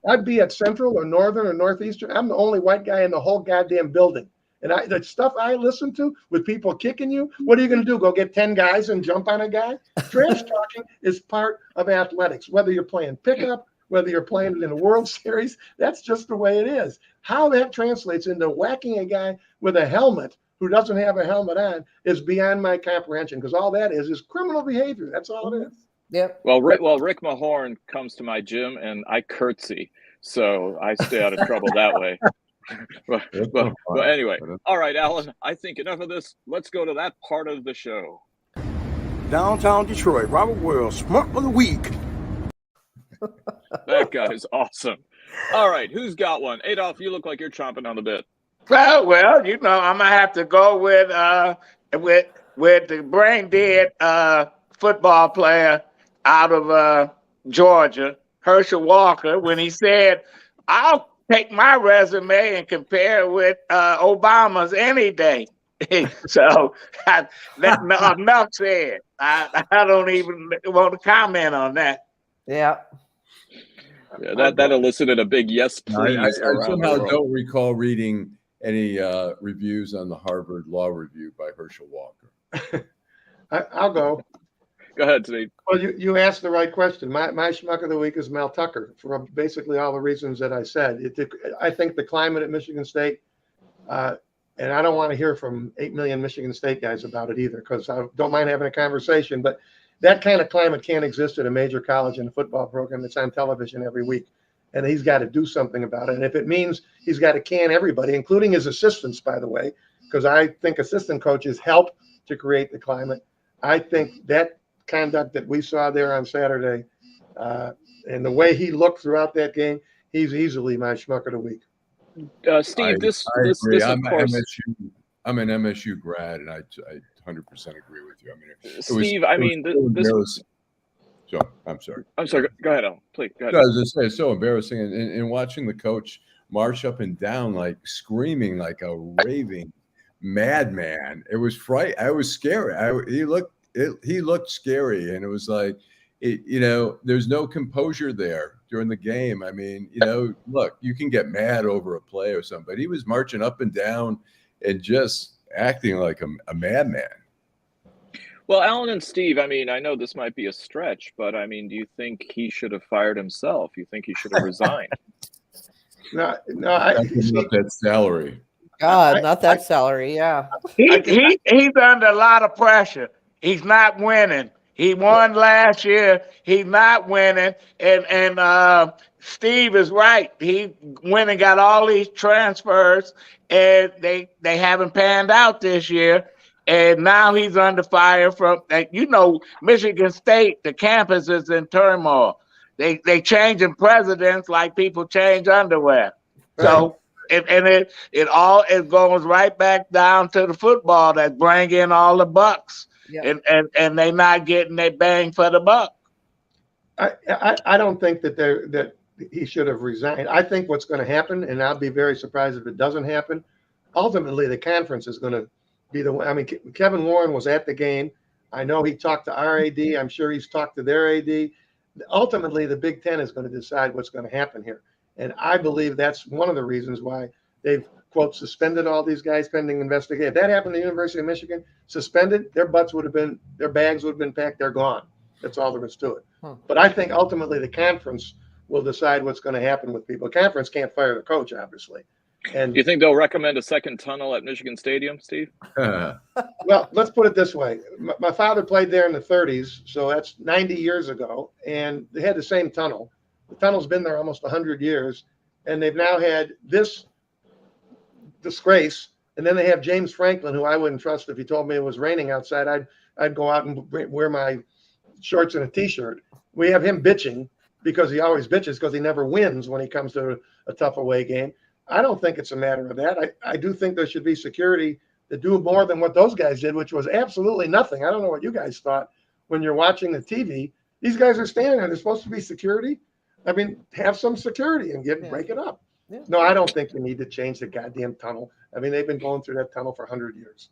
I'd be at Central or Northern or Northeastern. I'm the only white guy in the whole goddamn building. And the stuff I listen to with people kicking you, what are you going to do? Go get 10 guys and jump on a guy? Trash talking is part of athletics, whether you're playing pickup, whether you're playing in a World Series. That's just the way it is. How that translates into whacking a guy with a helmet who doesn't have a helmet on is beyond my comprehension, because all that is criminal behavior. That's all it is. Yep. Well, Rick Mahorn comes to my gym and I curtsy, so I stay out of trouble that way. but anyway, all right, Allan, I think enough of this. Let's go to that part of the show. Downtown Detroit, Robert Wells, Schmuck of the Week. That guy is awesome. All right, who's got one? Adolph, you look like you're chomping on the bit. Well, you know, I'm gonna have to go with the brain dead football player out of Georgia, Herschel Walker, when he said, "I'll take my resume and compare it with Obama's any day." So enough said. I don't even want to comment on that. Yeah. Yeah, that elicited a big yes, please. I somehow don't recall reading any reviews on the Harvard Law Review by Herschel Walker. I'll go. Go ahead, Steve. Well, you asked the right question. My schmuck of the week is Mel Tucker for basically all the reasons that I said. I think the climate at Michigan State, and I don't want to hear from 8 million Michigan State guys about it either, because I don't mind having a conversation, but that kind of climate can't exist at a major college in a football program that's on television every week. And he's got to do something about it. And if it means he's got to can everybody, including his assistants, by the way, because I think assistant coaches help to create the climate. I think that conduct that we saw there on Saturday and the way he looked throughout that game, he's easily my schmuck of the week. Steve, this I'm of course. I'm an MSU grad, and I 100% agree with you. I mean, Steve, this. So I'm sorry. Go ahead, Alan. Please go ahead. No, I was just saying, it's so embarrassing, and watching the coach march up and down, like screaming like a raving madman. It was I was scary. He looked scary, and it was like, there's no composure there during the game. I mean, look, you can get mad over a play or something, but he was marching up and down and just acting like a madman. Well, Allan and Steve, I mean, I know this might be a stretch, but I mean, do you think he should have fired himself? You think he should have resigned? No, that salary. God, not that salary. Yeah. He's under a lot of pressure. He's not winning. He won last year. He's not winning. And Steve is right. He went and got all these transfers, and they haven't panned out this year. And now he's under fire from, Michigan State, the campus is in turmoil. They changing presidents like people change underwear. So, it all goes right back down to the football that bring in all the bucks. Yeah. And they not getting their bang for the buck. I don't think that he should have resigned. I think what's going to happen, and I'll be very surprised if it doesn't happen, ultimately the conference is going to be the one. I mean, Kevin Warren was at the game. I know he talked to our AD. I'm sure he's talked to their AD. Ultimately, the Big Ten is going to decide what's going to happen here. And I believe that's one of the reasons why they've quote, suspended all these guys pending investigation. If that happened to the University of Michigan, suspended, their bags would have been packed, they're gone. That's all there is to it. But I think ultimately the conference will decide what's going to happen with people. The conference can't fire the coach, obviously. And do you think they'll recommend a second tunnel at Michigan Stadium, Steve? well, let's put it this way. My father played there in the 30s, so that's 90 years ago, and they had the same tunnel. The tunnel's been there almost 100 years, and they've now had this disgrace, and then they have James Franklin, who I wouldn't trust if he told me it was raining outside. I'd go out and wear my shorts and a T-shirt. We have him bitching because he always bitches because he never wins when he comes to a tough away game. I don't think it's a matter of that. I do think there should be security to do more than what those guys did, which was absolutely nothing. I don't know what you guys thought when you're watching the TV. These guys are standing there. There's supposed to be security. I mean, have some security and break it up. Yeah. No, I don't think we need to change the goddamn tunnel. I mean, they've been going through that tunnel for 100 years.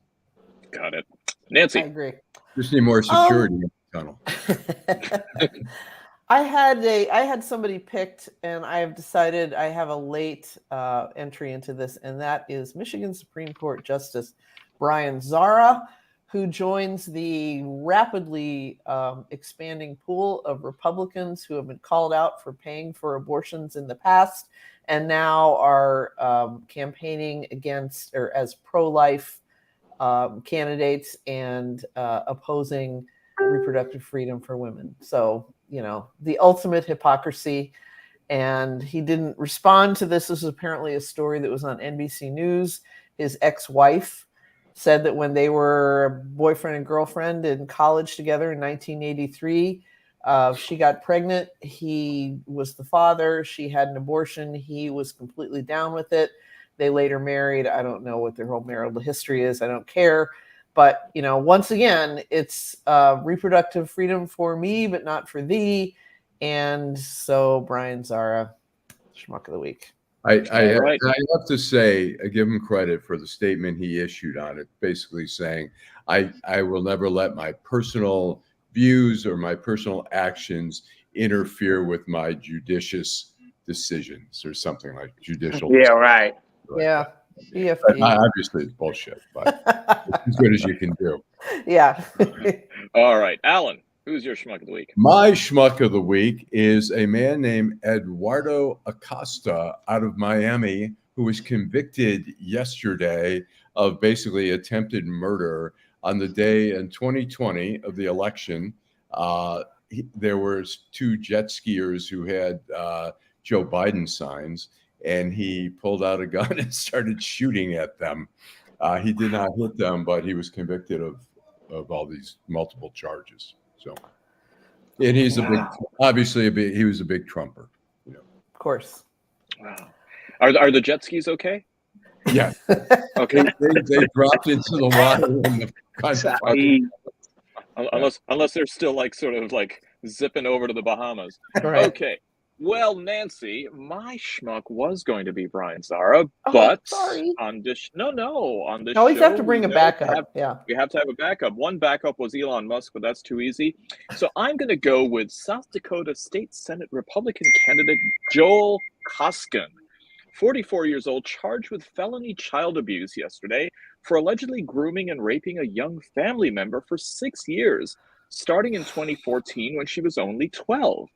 Got it. Nancy. I agree. Just need more security in the tunnel. I had somebody picked, and I have decided I have a late entry into this, and that is Michigan Supreme Court Justice Brian Zara, who joins the rapidly expanding pool of Republicans who have been called out for paying for abortions in the past and now are campaigning against or as pro-life candidates and opposing reproductive freedom for women. So, you know, the ultimate hypocrisy. And he didn't respond to this. This was apparently a story that was on NBC News. His ex-wife said that when they were boyfriend and girlfriend in college together in 1983, she got pregnant. He was the father. She had an abortion. He was completely down with it. They later married. I don't know what their whole marital history is. I don't care. But, you know, once again, it's reproductive freedom for me, but not for thee. And so Brian Zara, Schmuck of the Week. I have to say, I give him credit for the statement he issued on it, basically saying, I will never let my personal views or my personal actions interfere with my judicious decisions or something like judicial. Yeah, right. Yeah. Obviously, it's bullshit, but it's as good as you can do. Yeah. All right. Allan, who's your Schmuck of the Week? My Schmuck of the Week is a man named Eduardo Acosta out of Miami who was convicted yesterday of basically attempted murder on the day in 2020 of the election. There were two jet skiers who had Joe Biden signs, and he pulled out a gun and started shooting at them. He did not hit them, but he was convicted of all these multiple charges. So, and he's he was a big Trumper. You know. Of course. Wow. Are the jet skis okay? Yeah. Okay. They dropped into the water. Unless they're still like sort of like zipping over to the Bahamas. Right. Okay. Well, Nancy, my schmuck was going to be Brian Zara, but sorry. on this show, always have to bring a backup. We have to have a backup. One backup was Elon Musk, but that's too easy. So I'm going to go with South Dakota State Senate Republican candidate Joel Koskin, 44 years old, charged with felony child abuse yesterday for allegedly grooming and raping a young family member for 6 years, starting in 2014 when she was only 12.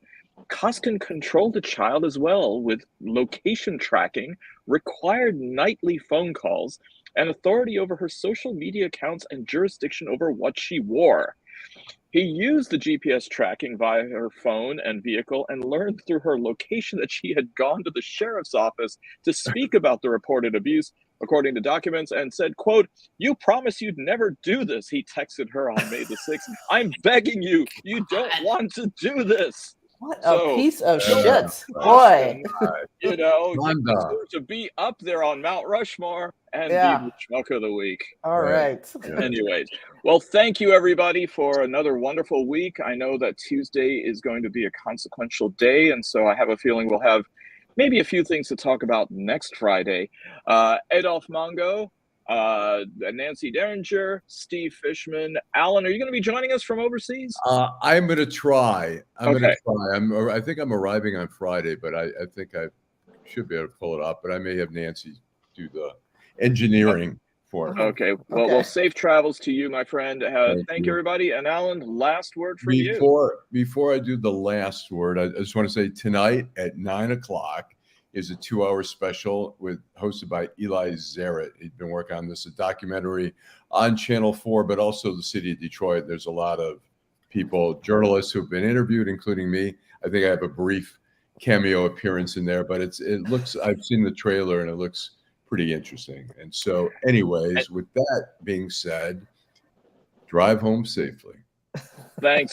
Koskin controlled the child as well with location tracking, required nightly phone calls, and authority over her social media accounts and jurisdiction over what she wore. He used the GPS tracking via her phone and vehicle and learned through her location that she had gone to the sheriff's office to speak about the reported abuse, according to documents, and said, quote, "You promised you'd never do this," he texted her on May the 6th. "I'm begging you, you don't want to do this." What a piece of shit, boy. You know, to be up there on Mount Rushmore and be the Schmuck of the Week. All right. Anyways, well, thank you, everybody, for another wonderful week. I know that Tuesday is going to be a consequential day, and so I have a feeling we'll have maybe a few things to talk about next Friday. Adolph Mongo, Nancy Derringer, Steve Fishman. Allan, are you going to be joining us from overseas? I'm going to try. I think I'm arriving on Friday, but I think I should be able to pull it off. But I may have Nancy do the engineering for me. Okay. Well, Okay. safe travels to you, my friend. Thank you, you. everybody. And Allan, last word from you. Before I do the last word, I just want to say tonight at 9:00 is a 2-hour special hosted by Eli Zaret. He's been working on this, a documentary on Channel 4, but also the city of Detroit. There's a lot of people, journalists who've been interviewed, including me. I think I have a brief cameo appearance in there, but it looks, I've seen the trailer and it looks pretty interesting. And so anyways, with that being said, drive home safely. Thanks.